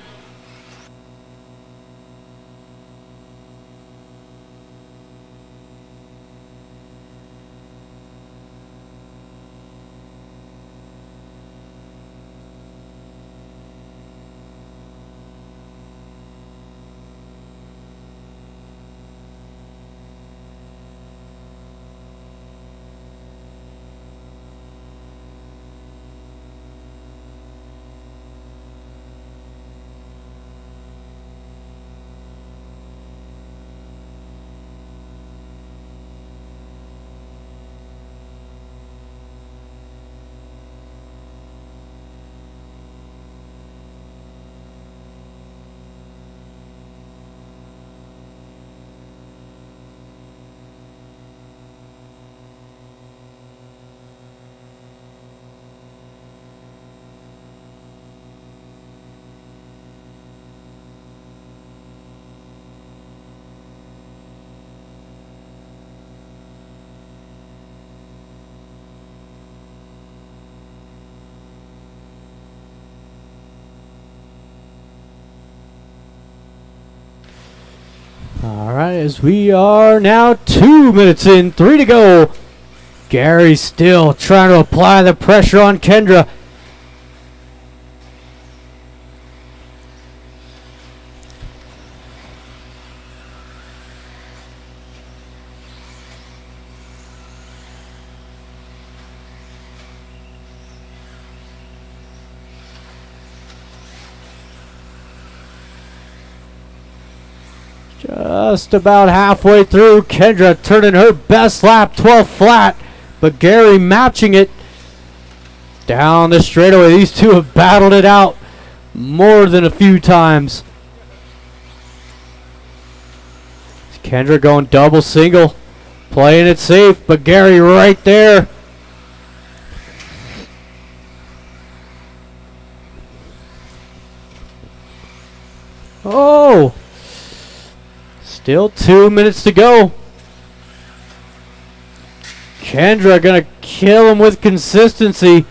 Speaker 1: All right, as we are now 2 minutes in, 3 to go. Gary still trying to apply the pressure on Kendra. Just about halfway through, Kendra turning her best lap, 12 flat, but Gary matching it down the straightaway. These two have battled it out more than a few times. Kendra going double single, playing it safe, but Gary right there. Oh! Still 2 minutes to go. Kendra gonna kill him with consistency.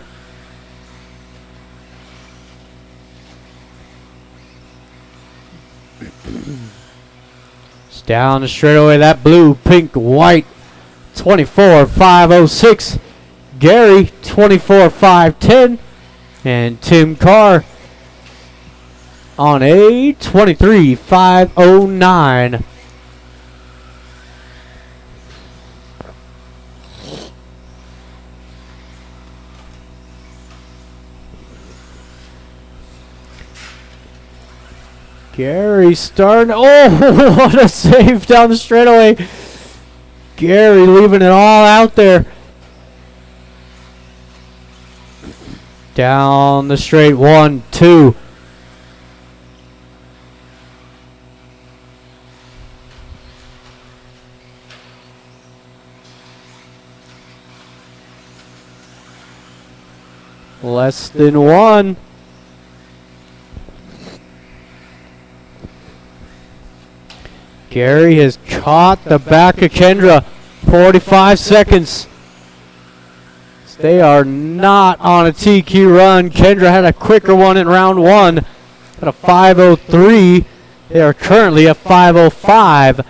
Speaker 1: It's down the straightaway. That blue, pink, white. 24.506. Gary 24.510. And Tim Carr on a 23.509. Gary starting. Oh, what a save down the straightaway. Gary leaving it all out there. Down the straight. 1, 2. Less than 1. Gary has caught the back of Kendra. 45 seconds. They are not on a TQ run. Kendra had a quicker one in round one at a 5:03. They are currently at 5:05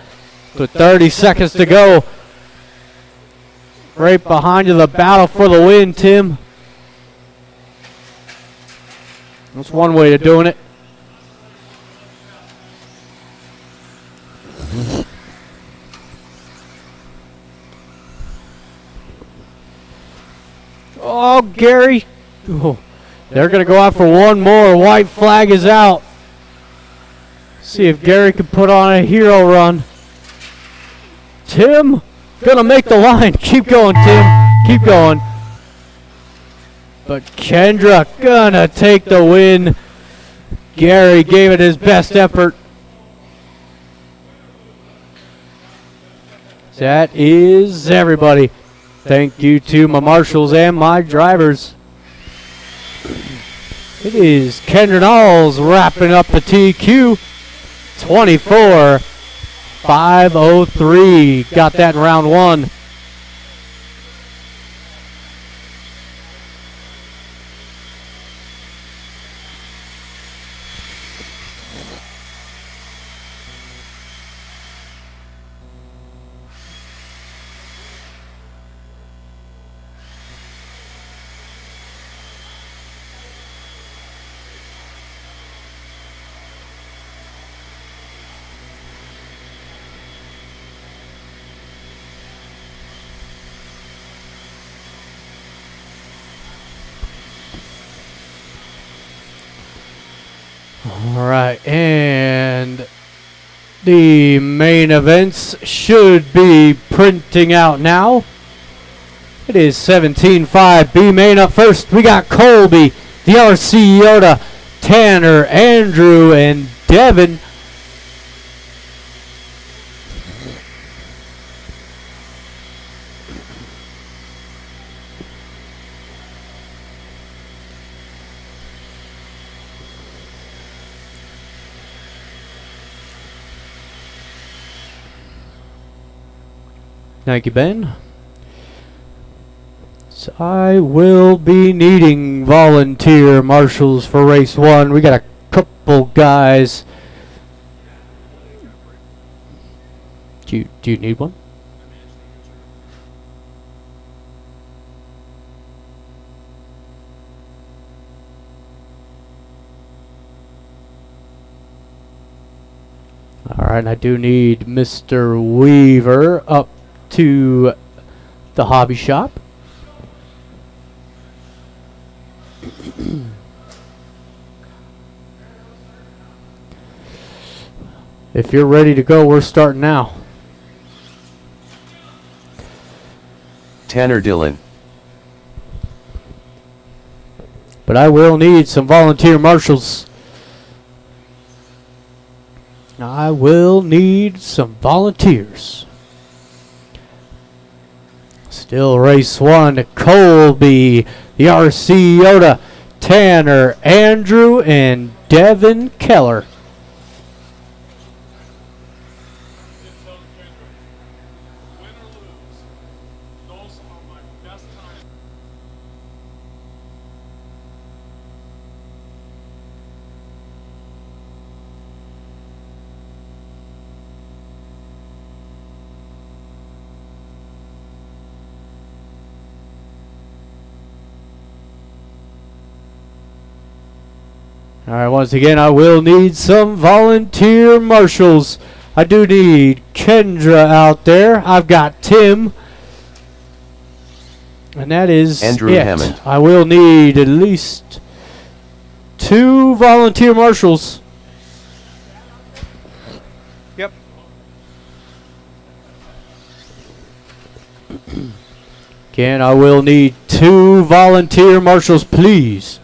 Speaker 1: with 30 seconds to go. Right behind you, the battle for the win, Tim. That's one way of doing it. Oh, Gary. Oh, they're going to go out for one more. White flag is out. See if Gary can put on a hero run. Tim, going to make the line. Keep going, Tim. Keep going. But Kendra going to take the win. Gary gave it his best effort. That is everybody. Thank you to my marshals and my drivers. It is Kendra Knowles wrapping up the TQ. 24-503. Got that in round one. All right, and the main events should be printing out now. It is 17-5. B main up first. We got Colby, the RC Yoda, Tanner, Andrew, and Devin. Thank you, Ben. So I will be needing volunteer marshals for race one. We got a couple guys. Do you need one? All right, I do need Mr. Weaver up to the hobby shop. If you're ready to go, we're starting now.
Speaker 2: Tanner Dillon.
Speaker 1: But I will need some volunteer marshals. I will need some volunteers. Still race one. Colby, the RC Yoda, Tanner, Andrew, and Devin Keller. All right, once again, I will need some volunteer marshals. I do need Kendra out there. I've got Tim. And that is
Speaker 2: Andrew
Speaker 1: it.
Speaker 2: Hammond.
Speaker 1: I will need at least 2 volunteer marshals. Yep. Again, I will need 2 volunteer marshals, please.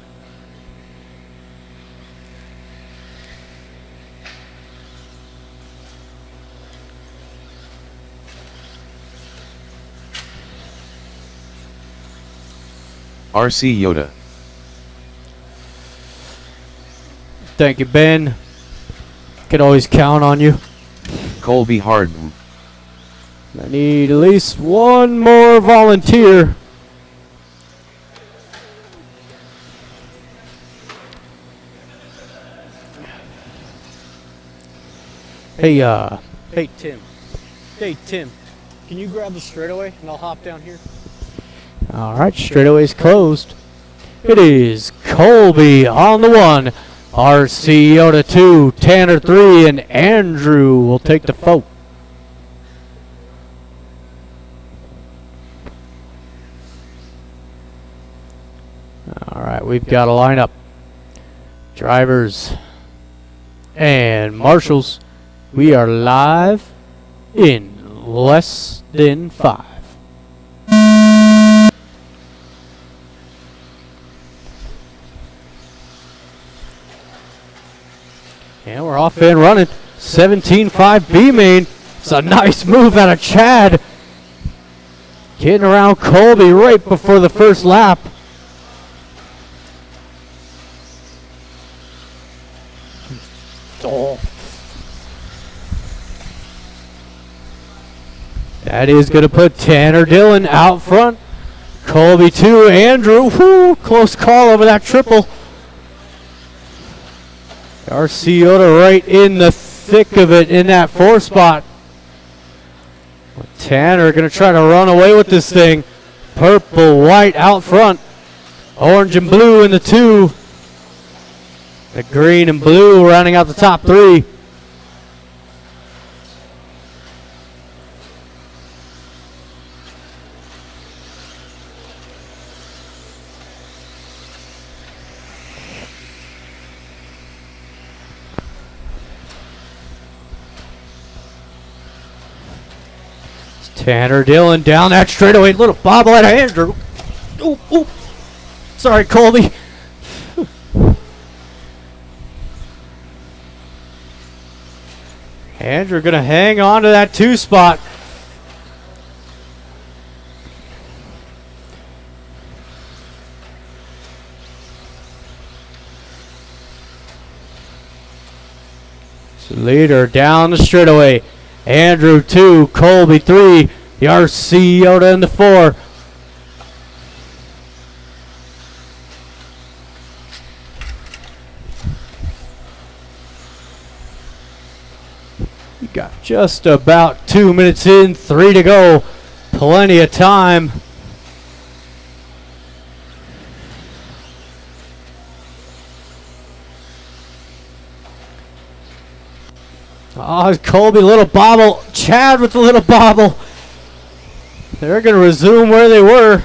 Speaker 2: RC Yoda.
Speaker 1: Thank you, Ben. Can always count on you.
Speaker 2: Colby Harden.
Speaker 1: I need at least one more volunteer. Hey Tim. Hey Tim, can you grab the straightaway and I'll hop down here? All right, straightaway's closed. It is Colby on the 1, RC Yoda 2, Tanner 3, and Andrew will take the 4. All right, we've got a lineup. Drivers and marshals. We are live in less than 5. And we're off and running. 17.5 B main. It's a nice move out of Chad. Getting around Colby right before the first lap. Oh. That is going to put Tanner Dillon out front. Colby 2, Andrew. Whoo, close call over that triple. RC Yoda right in the thick of it in that 4 spot. Tanner going to try to run away with this thing. Purple, white out front. Orange and blue in the 2. The green and blue rounding out the top 3. Tanner Dillon down that straightaway. Little bobble out of Andrew. Ooh, ooh. Sorry, Colby. Andrew going to hang on to that 2 spot. So leader down the straightaway. Andrew 2, Colby 3, the RC Yoda in the 4. We got just about 2 minutes in, 3 to go. Plenty of time. Oh, Colby, little bobble. Chad with the little bobble. They're going to resume where they were.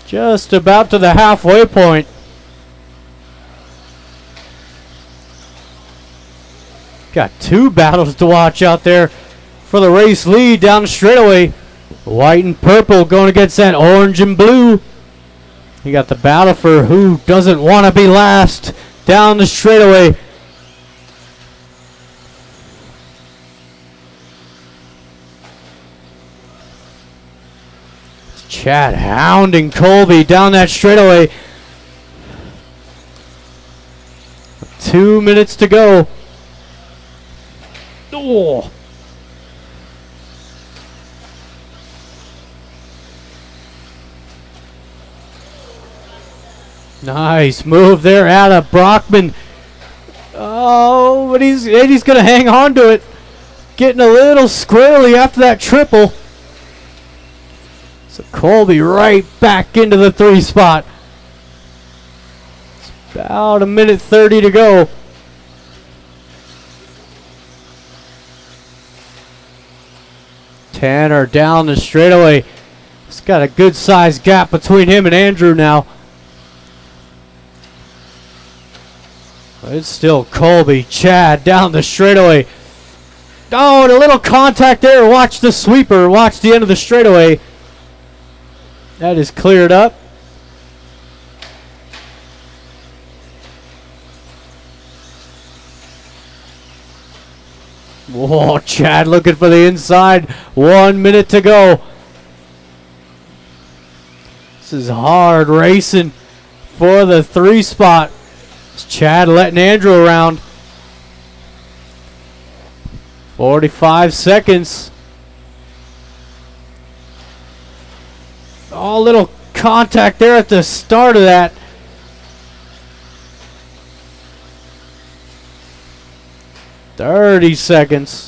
Speaker 1: Just about to the halfway point. Got 2 battles to watch out there for the race lead down the straightaway. White and purple going against that orange and blue. You got the battle for who doesn't want to be last down the straightaway. Chad hounding Colby down that straightaway. 2 minutes to go. Oh. Nice move there out of Brockman. Oh, but he's going to hang on to it. Getting a little squirrely after that triple. So Colby right back into the 3 spot. It's about 1:30 to go. Tanner down the straightaway. It's got a good sized gap between him and Andrew now. It's still Colby. Chad down the straightaway. Oh, and a little contact there. Watch the sweeper. Watch the end of the straightaway. That is cleared up. Whoa, Chad looking for the inside. 1 minute to go. This is hard racing for the 3 spot. Chad letting Andrew around. 45 seconds. Oh, little contact there at the start of that. $30.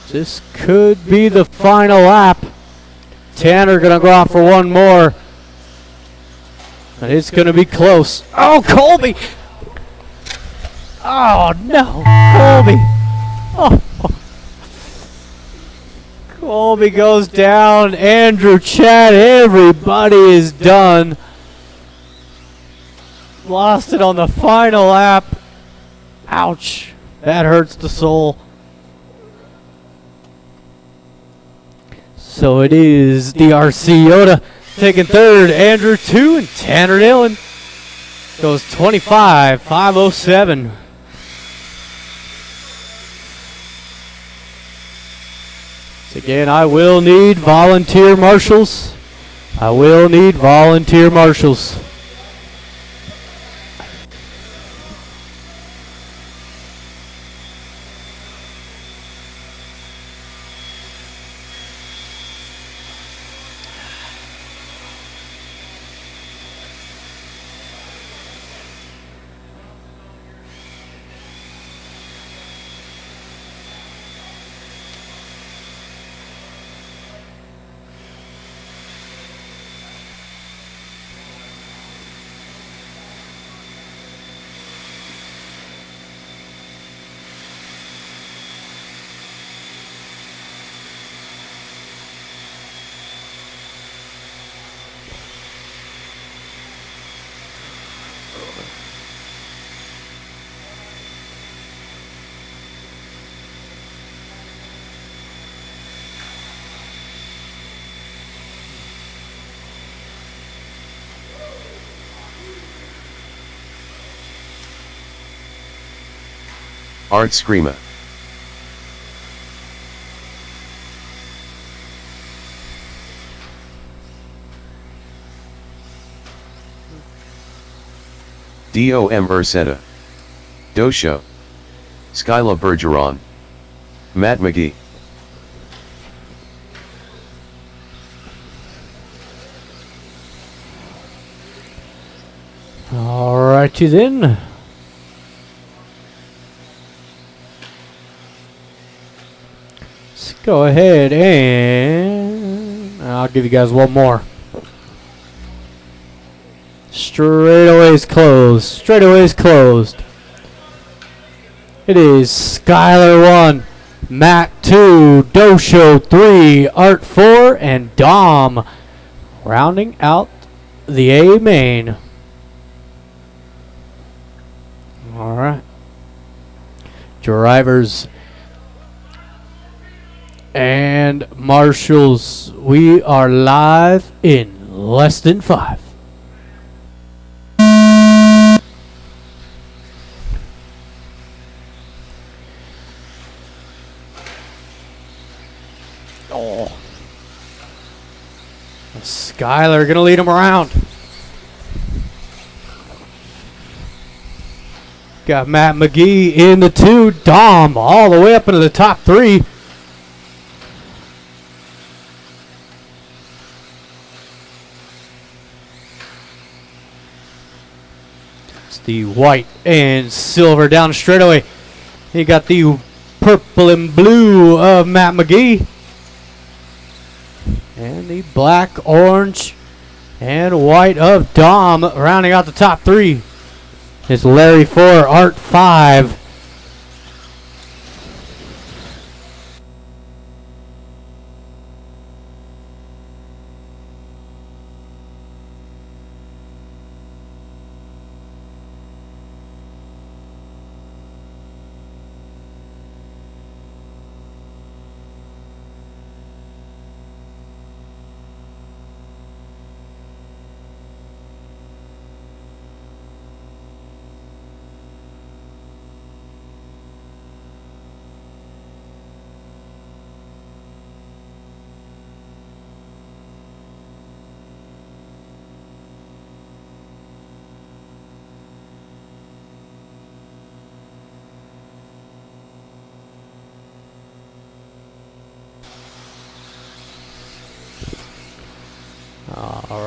Speaker 1: This could be the final lap. Tanner gonna go out for one more. And it's gonna be close. Oh, Colby! Oh no, Colby! Oh. Colby goes down. Andrew, Chad, everybody is done. Lost it on the final lap. Ouch. That hurts the soul. So it is the RC Yoda taking third, Andrew 2, and Tanner Dillon goes 25.507. So again, I will need volunteer marshals. I will need volunteer marshals.
Speaker 2: Art Screama. DOM Urseta. Dosho. Skyla Bergeron. Matt McGee.
Speaker 1: Alrighty then. Let's go ahead and I'll give you guys one more. Straightaway's closed. Straightaway's closed. It is Skylar 1, Matt 2, Dosho 3, Art 4, and Dom rounding out the A main. Alright. Drivers and marshals, we are live in less than 5. Oh. Skylar gonna lead him around. Got Matt McGee in the 2. Dom all the way up into the top 3. It's the white and silver down the straightaway. You got the purple and blue of Matt McGee. And the black, orange, and white of Dom rounding out the top 3. It's Larry 4, Art 5.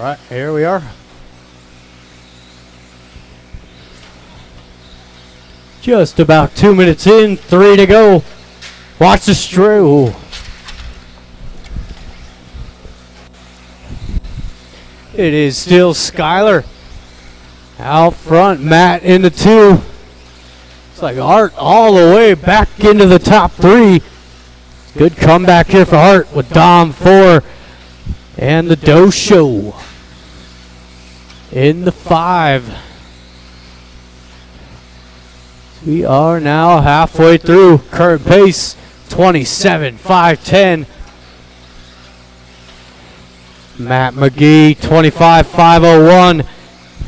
Speaker 1: right, here we are. Just about 2 minutes in, 3 to go. Watch the stroke. It is still Skylar. Out front, Matt in the 2. It's like Art all the way back into the top 3. Good comeback here for Art with Dom 4 and the Doe Show in the 5. We are now halfway through. Current pace 27.510. Matt McGee 25.501.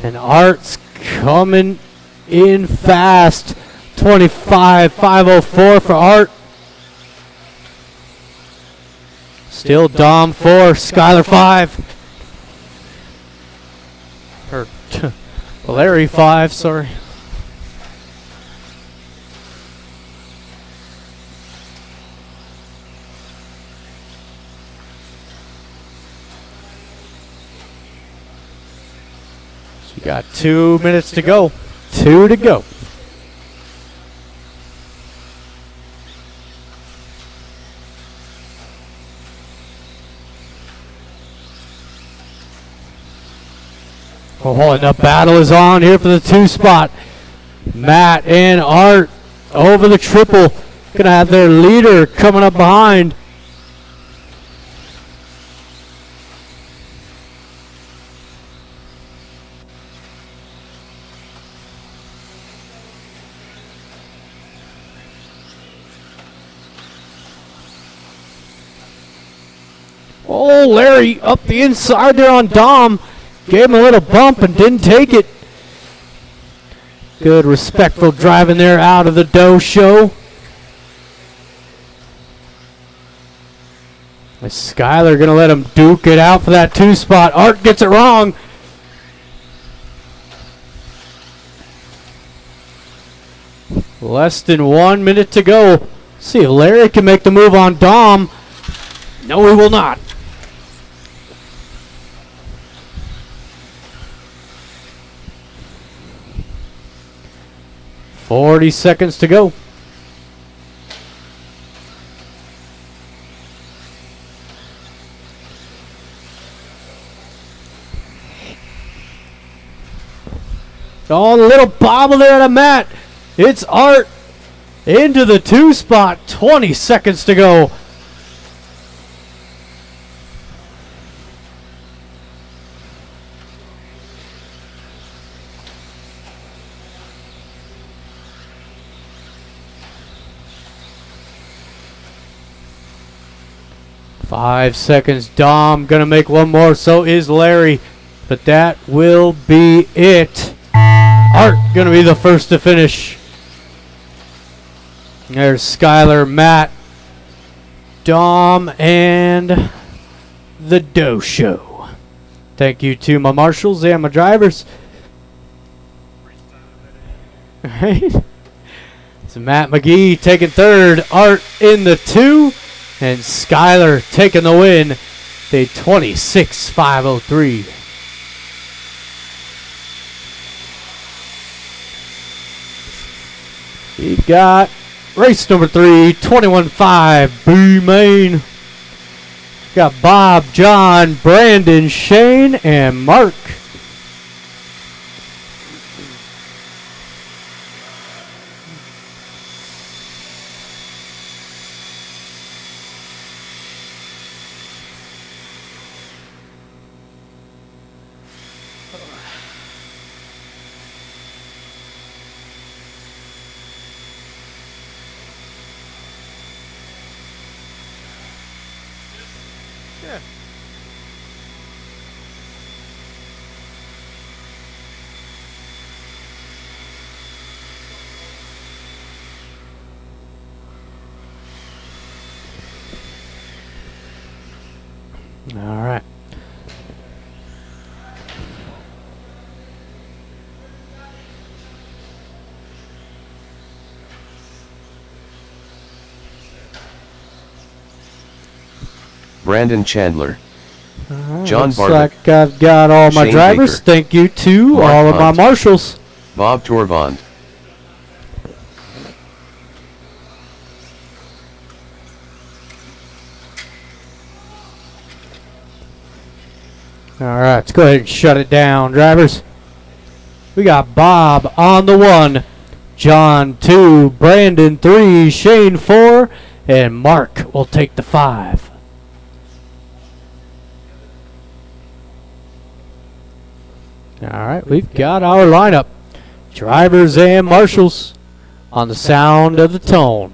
Speaker 1: And Art's coming in fast. 25.504 for Art. Still Dom 4, Skylar 5. Or Larry 5, sorry. So you got 2 minutes to go. 2 to go. Oh, and the battle is on here for the 2 spot. Matt and Art over the triple. Gonna have their leader coming up behind. Oh, Larry up the inside there on Dom. Gave him a little bump and didn't take it. Good respectful driving there out of the Doe Show. Skylar gonna let him duke it out for that 2 spot. Art gets it wrong. Less than 1 minute to go. See if Larry can make the move on Dom. No, he will not. Forty seconds to go. Oh, the little bobble there to Matt. It's Art into the 2 spot. 20 seconds to go. Five seconds. Dom gonna make one more. So is Larry. But that will be it. Art gonna be the first to finish. There's Skylar, Matt, Dom, and the Doe Show. Thank you to my marshals and my drivers. Right. So Matt McGee taking 3rd, Art in the 2, and Skylar taking the win. The 26.503. We got race number 3, 21.5, B Main. Got Bob, John, Brandon, Shane, and Mark. All right.
Speaker 2: Brandon Chandler.
Speaker 1: All
Speaker 2: John
Speaker 1: looks
Speaker 2: Barbic.
Speaker 1: like I've got all my
Speaker 2: Shane
Speaker 1: drivers.
Speaker 2: Baker.
Speaker 1: Thank you to
Speaker 2: Mark
Speaker 1: all of my
Speaker 2: Hunt.
Speaker 1: marshals.
Speaker 2: Bob Torvand.
Speaker 1: All right, let's go ahead and shut it down, drivers. We got Bob on the 1, John 2, Brandon 3, Shane 4, and Mark will take the 5. All right, we've got our lineup. Drivers and marshals on the sound of the tone.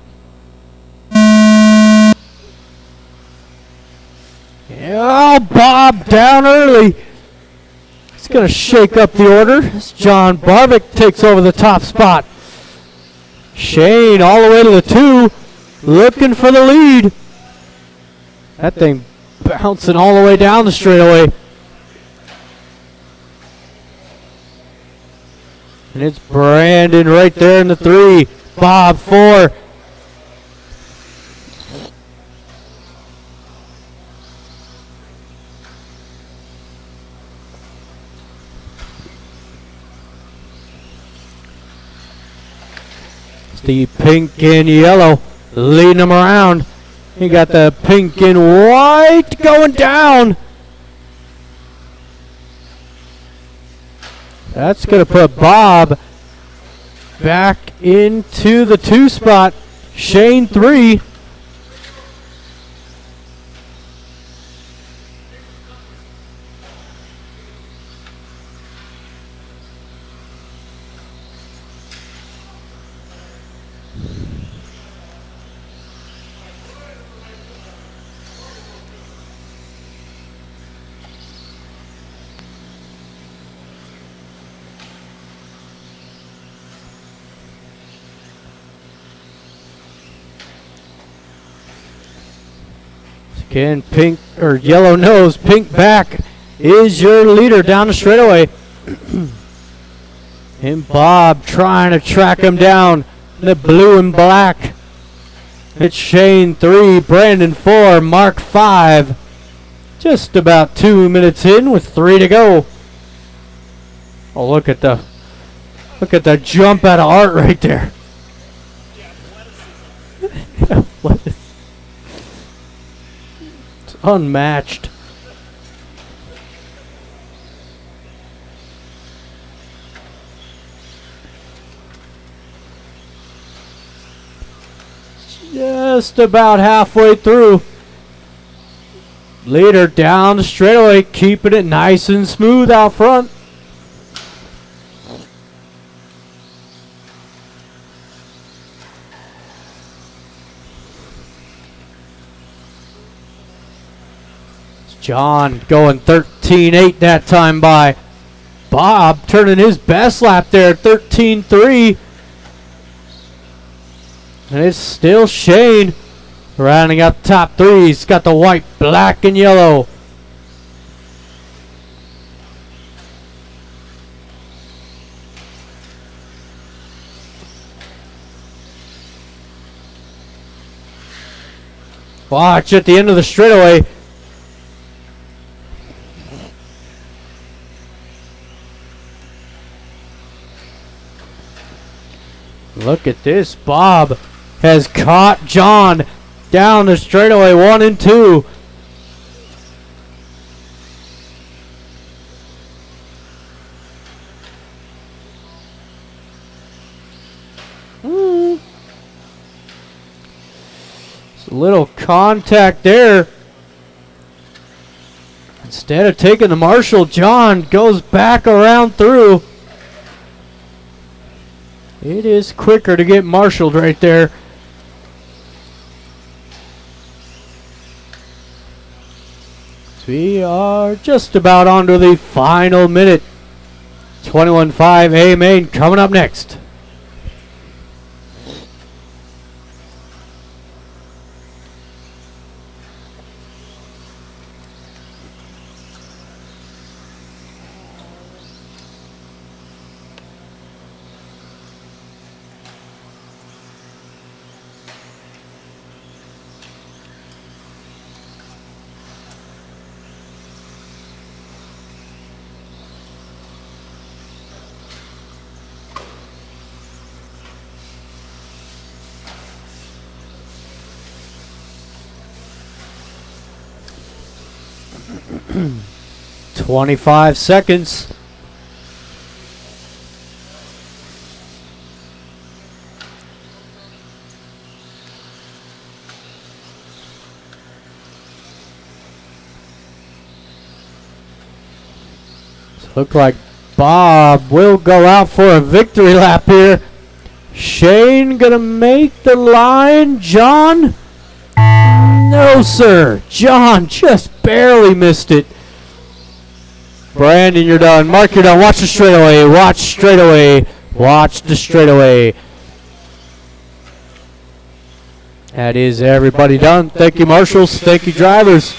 Speaker 1: Oh, Bob down early. He's going to shake up the order as John Barbic takes over the top spot. Shane all the way to the 2, looking for the lead. That thing bouncing all the way down the straightaway. And it's Brandon right there in the 3. Bob 4. The pink and yellow leading them around. You got the pink and white going down. That's going to put Bob back into the 2 spot. Shane 3. Again, pink or yellow nose, pink back is your leader down the straightaway. And Bob trying to track him down. The blue and black. It's Shane 3, Brandon 4, Mark 5. Just about 2 minutes in with 3 to go. Oh, look at the jump out of Art right there. It's unmatched. Just about halfway through. Leader down the straightaway, keeping it nice and smooth out front. John going 13.8 that time by. Bob turning his best lap there, 13.3. And it's still Shane rounding out the top 3. He's got the white, black, and yellow. Watch at the end of the straightaway. Look at this. Bob has caught John down the straightaway, 1 and 2. It's a little contact there. Instead of taking the marshal, John goes back around through. It is quicker to get marshaled right there. So we are just about onto the final minute. 21.5 A main coming up next. 25 seconds. Look like Bob will go out for a victory lap here. Shane gonna make the line. John? No, sir. John just barely missed it. Brandon, you're done. Mark, you're done. Watch the straightaway. Watch straightaway. Watch the straightaway. That is everybody done. Thank you, marshals. Thank you, drivers.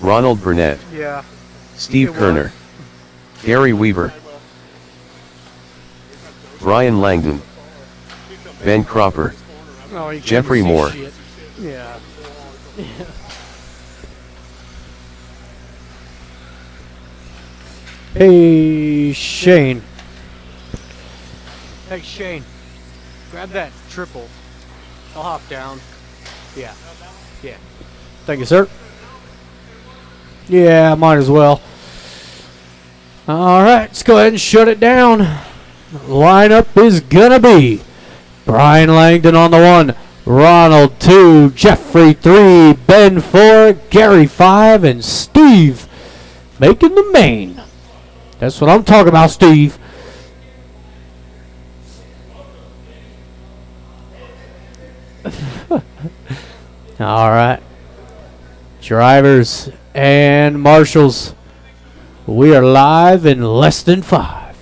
Speaker 2: Ronald Burnett,
Speaker 4: Yeah.
Speaker 2: Steve
Speaker 4: It
Speaker 2: Kerner, Gary Weaver, Brian Langdon, Ben Cropper,
Speaker 4: Oh, you can't
Speaker 2: Jeffrey
Speaker 4: see
Speaker 2: Moore.
Speaker 4: shit. Yeah.
Speaker 1: Hey, Shane.
Speaker 4: Hey, Shane. Grab that triple. I'll hop down. Yeah. Yeah.
Speaker 1: Thank you, sir. Yeah, might as well. All right, let's go ahead and shut it down. Lineup is going to be Brian Langdon on the 1, Ronald 2, Jeffrey 3, Ben 4, Gary 5, and Steve making the main. That's what I'm talking about, Steve. All right. Drivers and marshals, we are live in less than 5.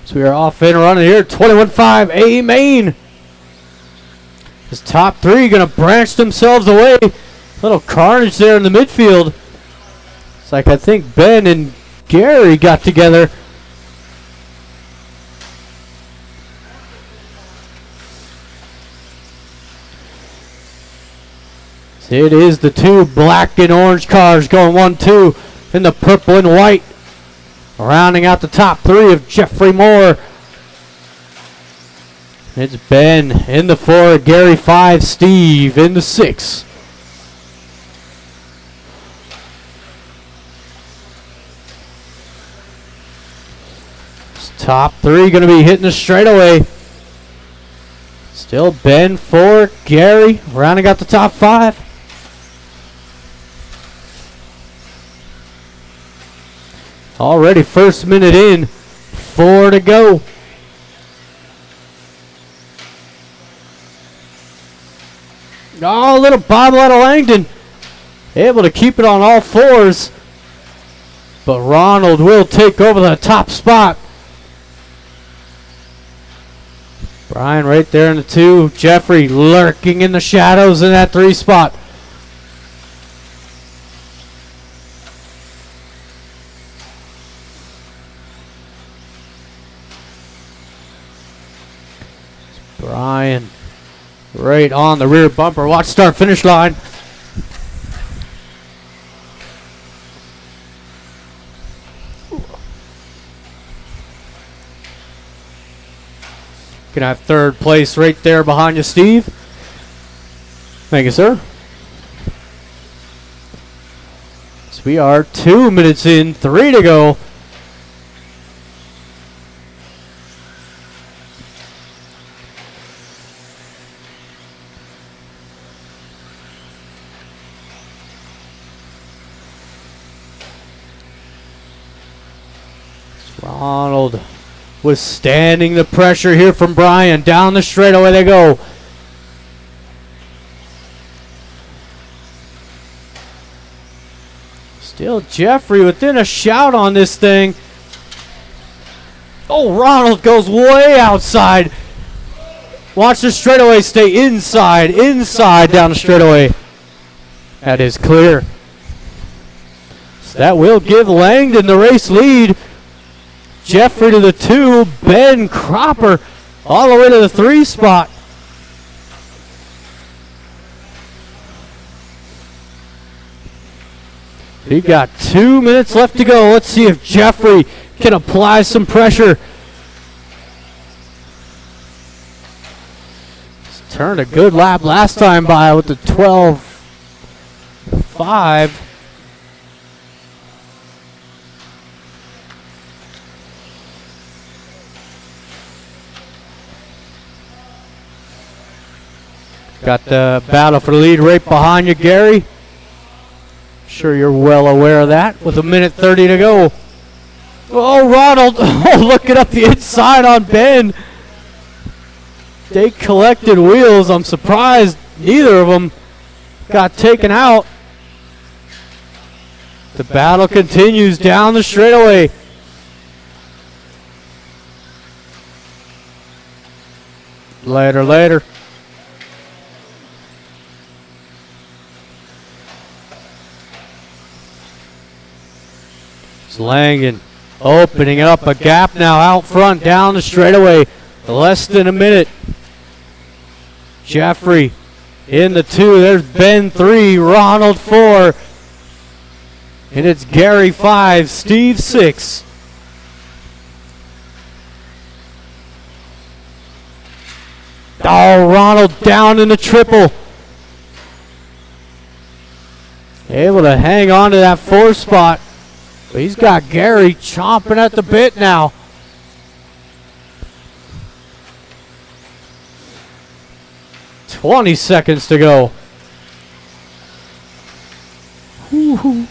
Speaker 1: So we are off and running here. 21.5 A main. This top 3 going to branch themselves away. Little carnage there in the midfield. It's like I think Ben and Gary got together. It is the 2 black and orange cars going 1-2 in the purple and white. Rounding out the top 3 of Jeffrey Moore. It's Ben in the 4, Gary 5, Steve in the 6. This top 3 going to be hitting the straightaway. Still Ben 4, Gary rounding out the top 5. Already first minute in, 4 to go. Oh, little bobble out of Langdon. Able to keep it on all 4s. But Ronald will take over the top spot. Brian right there in the 2. Jeffrey lurking in the shadows in that 3 spot. Brian right on the rear bumper. Watch start finish line. Can I have third place right there behind you, Steve? Thank you, sir. So we are 2 minutes in, 3 to go. Ronald withstanding the pressure here from Brian. Down the straightaway they go. Still Jeffrey within a shout on this thing. Oh, Ronald goes way outside. Watch the straightaway stay inside. Inside down the straightaway. That is clear. So that will give Langdon the race lead. Jeffrey to the 2, Ben Cropper all the way to the 3 spot. We got 2 minutes left to go. Let's see if Jeffrey can apply some pressure. He's turned a good lap last time by with the 12.5. Got the battle for the lead right behind you, Gary. Sure you're well aware of that with 1:30 to go. Oh, Ronald. Oh, looking up the inside on Ben. They collected wheels. I'm surprised neither of them got taken out. The battle continues down the straightaway. Later. Langdon opening up a gap now out front down the straightaway. Less than a minute. Jeffrey in the 2. There's Ben 3, Ronald 4. And it's Gary 5, Steve 6. Oh, Ronald down in the triple. Able to hang on to that 4 spot. But he's got Gary chomping at the bit now. "20 seconds to go. Woo-hoo.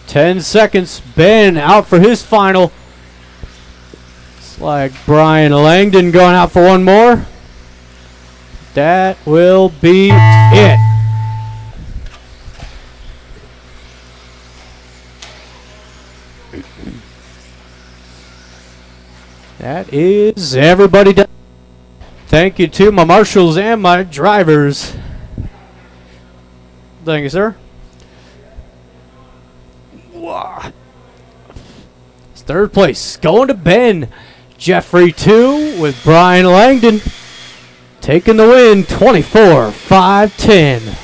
Speaker 1: 10 seconds. Ben out for his final. It's like Brian Langdon going out for one more. That will be it. That is everybody done. Thank you to my marshals and my drivers. Thank you, sir. It's third place going to Ben. Jeffrey 2 with Brian Langdon taking the win, 24-5-10.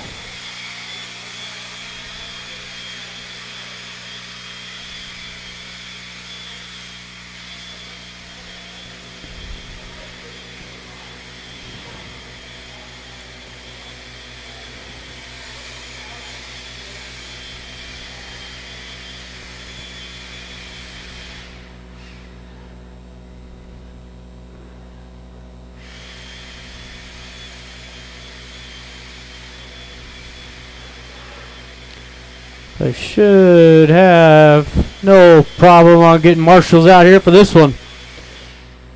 Speaker 1: They should have no problem on getting marshals out here for this one.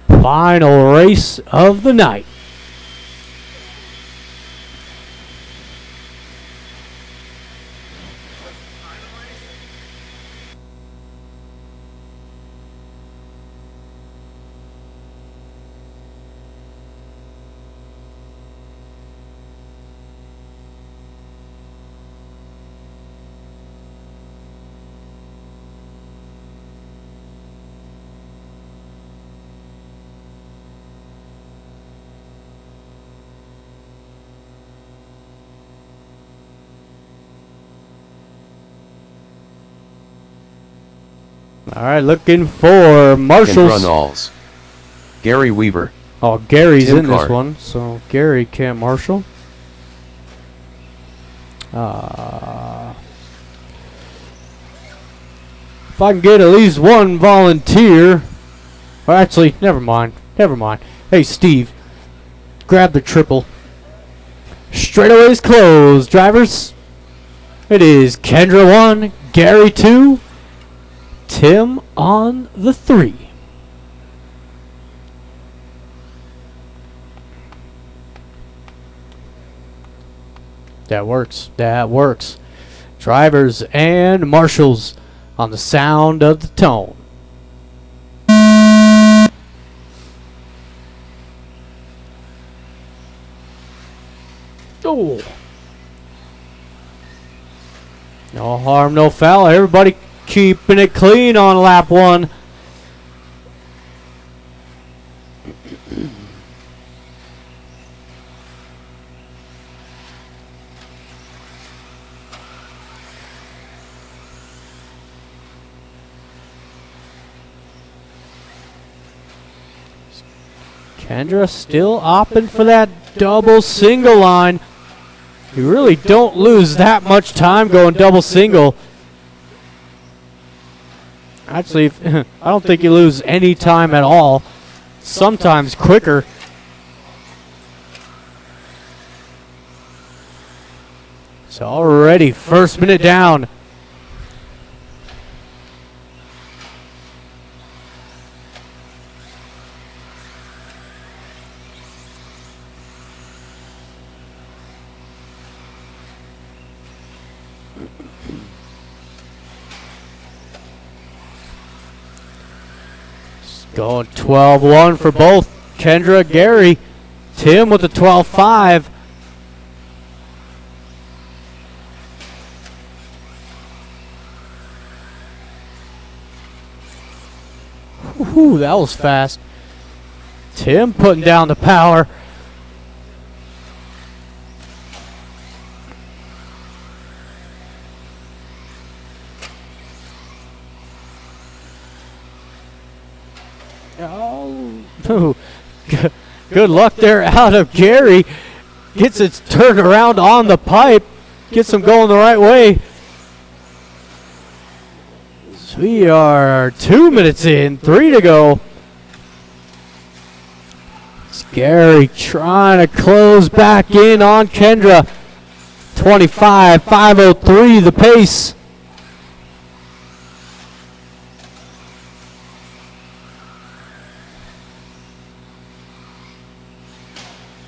Speaker 1: Final race of the night. All right, looking for
Speaker 2: Second
Speaker 1: Marshall's.
Speaker 2: run alls. Gary Weaver.
Speaker 1: Oh, Gary's
Speaker 2: Tim
Speaker 1: in this
Speaker 2: Carr.
Speaker 1: one, so Gary can't marshal. If I can get at least one volunteer. Or actually, never mind. Never mind. Hey, Steve, grab the triple. Straightaway's closed, drivers. It is Kendra 1, Gary 2, Tim on the 3. That works. That works. Drivers and marshals on the sound of the tone. Oh. No harm, no foul. Everybody keeping it clean on lap 1. Kendra still opting for that double single line. You really don't lose that much time going double single. Actually, I don't think you lose any time at all. Sometimes quicker. So already first minute down. Going 12-1 for both Kendra, Gary. Tim with the 12-5. Whew, that was fast. Tim putting down the power. Oh, good luck there out of Gary. Gets it turned around on the pipe. Gets him going the right way. So we are 2 minutes in, 3 to go. It's Gary trying to close back in on Kendra. 25-503 the pace.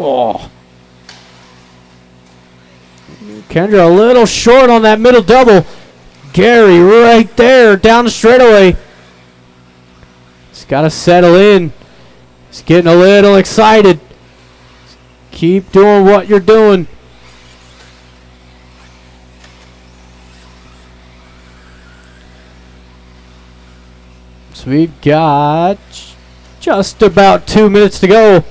Speaker 1: Oh. Kendra a little short on that middle double. Gary right there down the straightaway. He's got to settle in. He's getting a little excited. Keep doing what you're doing. So we've got just about 2 minutes to go.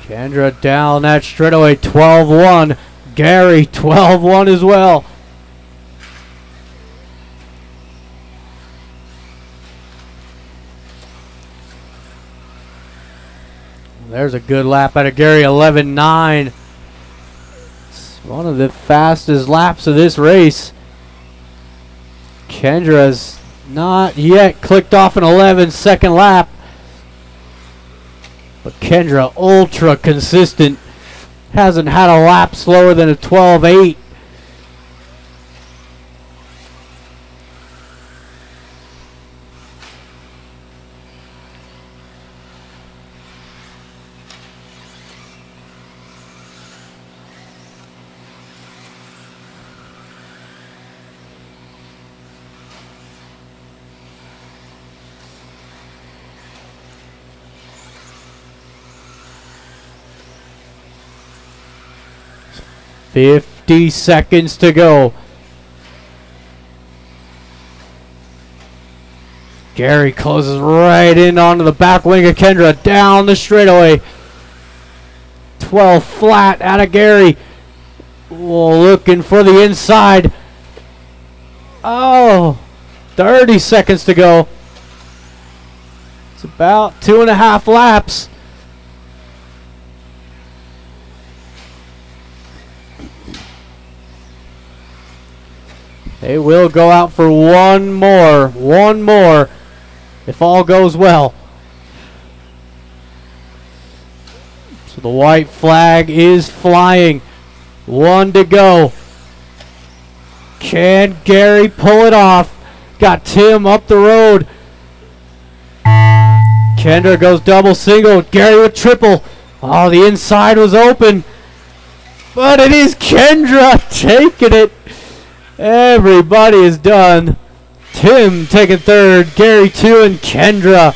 Speaker 1: Kendra down that straightaway, 12-1. Gary, 12-1 as well. There's a good lap out of Gary, 11-9. It's one of the fastest laps of this race. Kendra's not yet clicked off an 11-second lap. But Kendra, ultra consistent. Hasn't had a lap slower than a 12-8. .50 seconds to go. Gary closes right in onto the back wing of Kendra, down the straightaway. 12 flat out of Gary. Looking for the inside. Oh, 30 seconds to go. It's about 2.5 laps. They will go out for one more, if all goes well. So the white flag is flying. 1 to go. Can Gary pull it off? Got Tim up the road. Kendra goes double single. Gary with triple. Oh, the inside was open. But it is Kendra taking it. Everybody is done. Tim taking third. Gary 2 and Kendra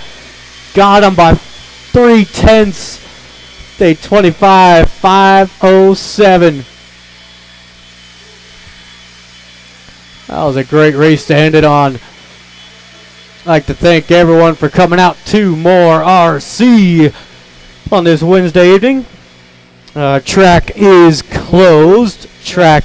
Speaker 1: got him by 3/10. Day 25, 5:07. That was a great race to end it on. I'd like to thank everyone for coming out to MHOR RC on this Wednesday evening. Track is closed. Track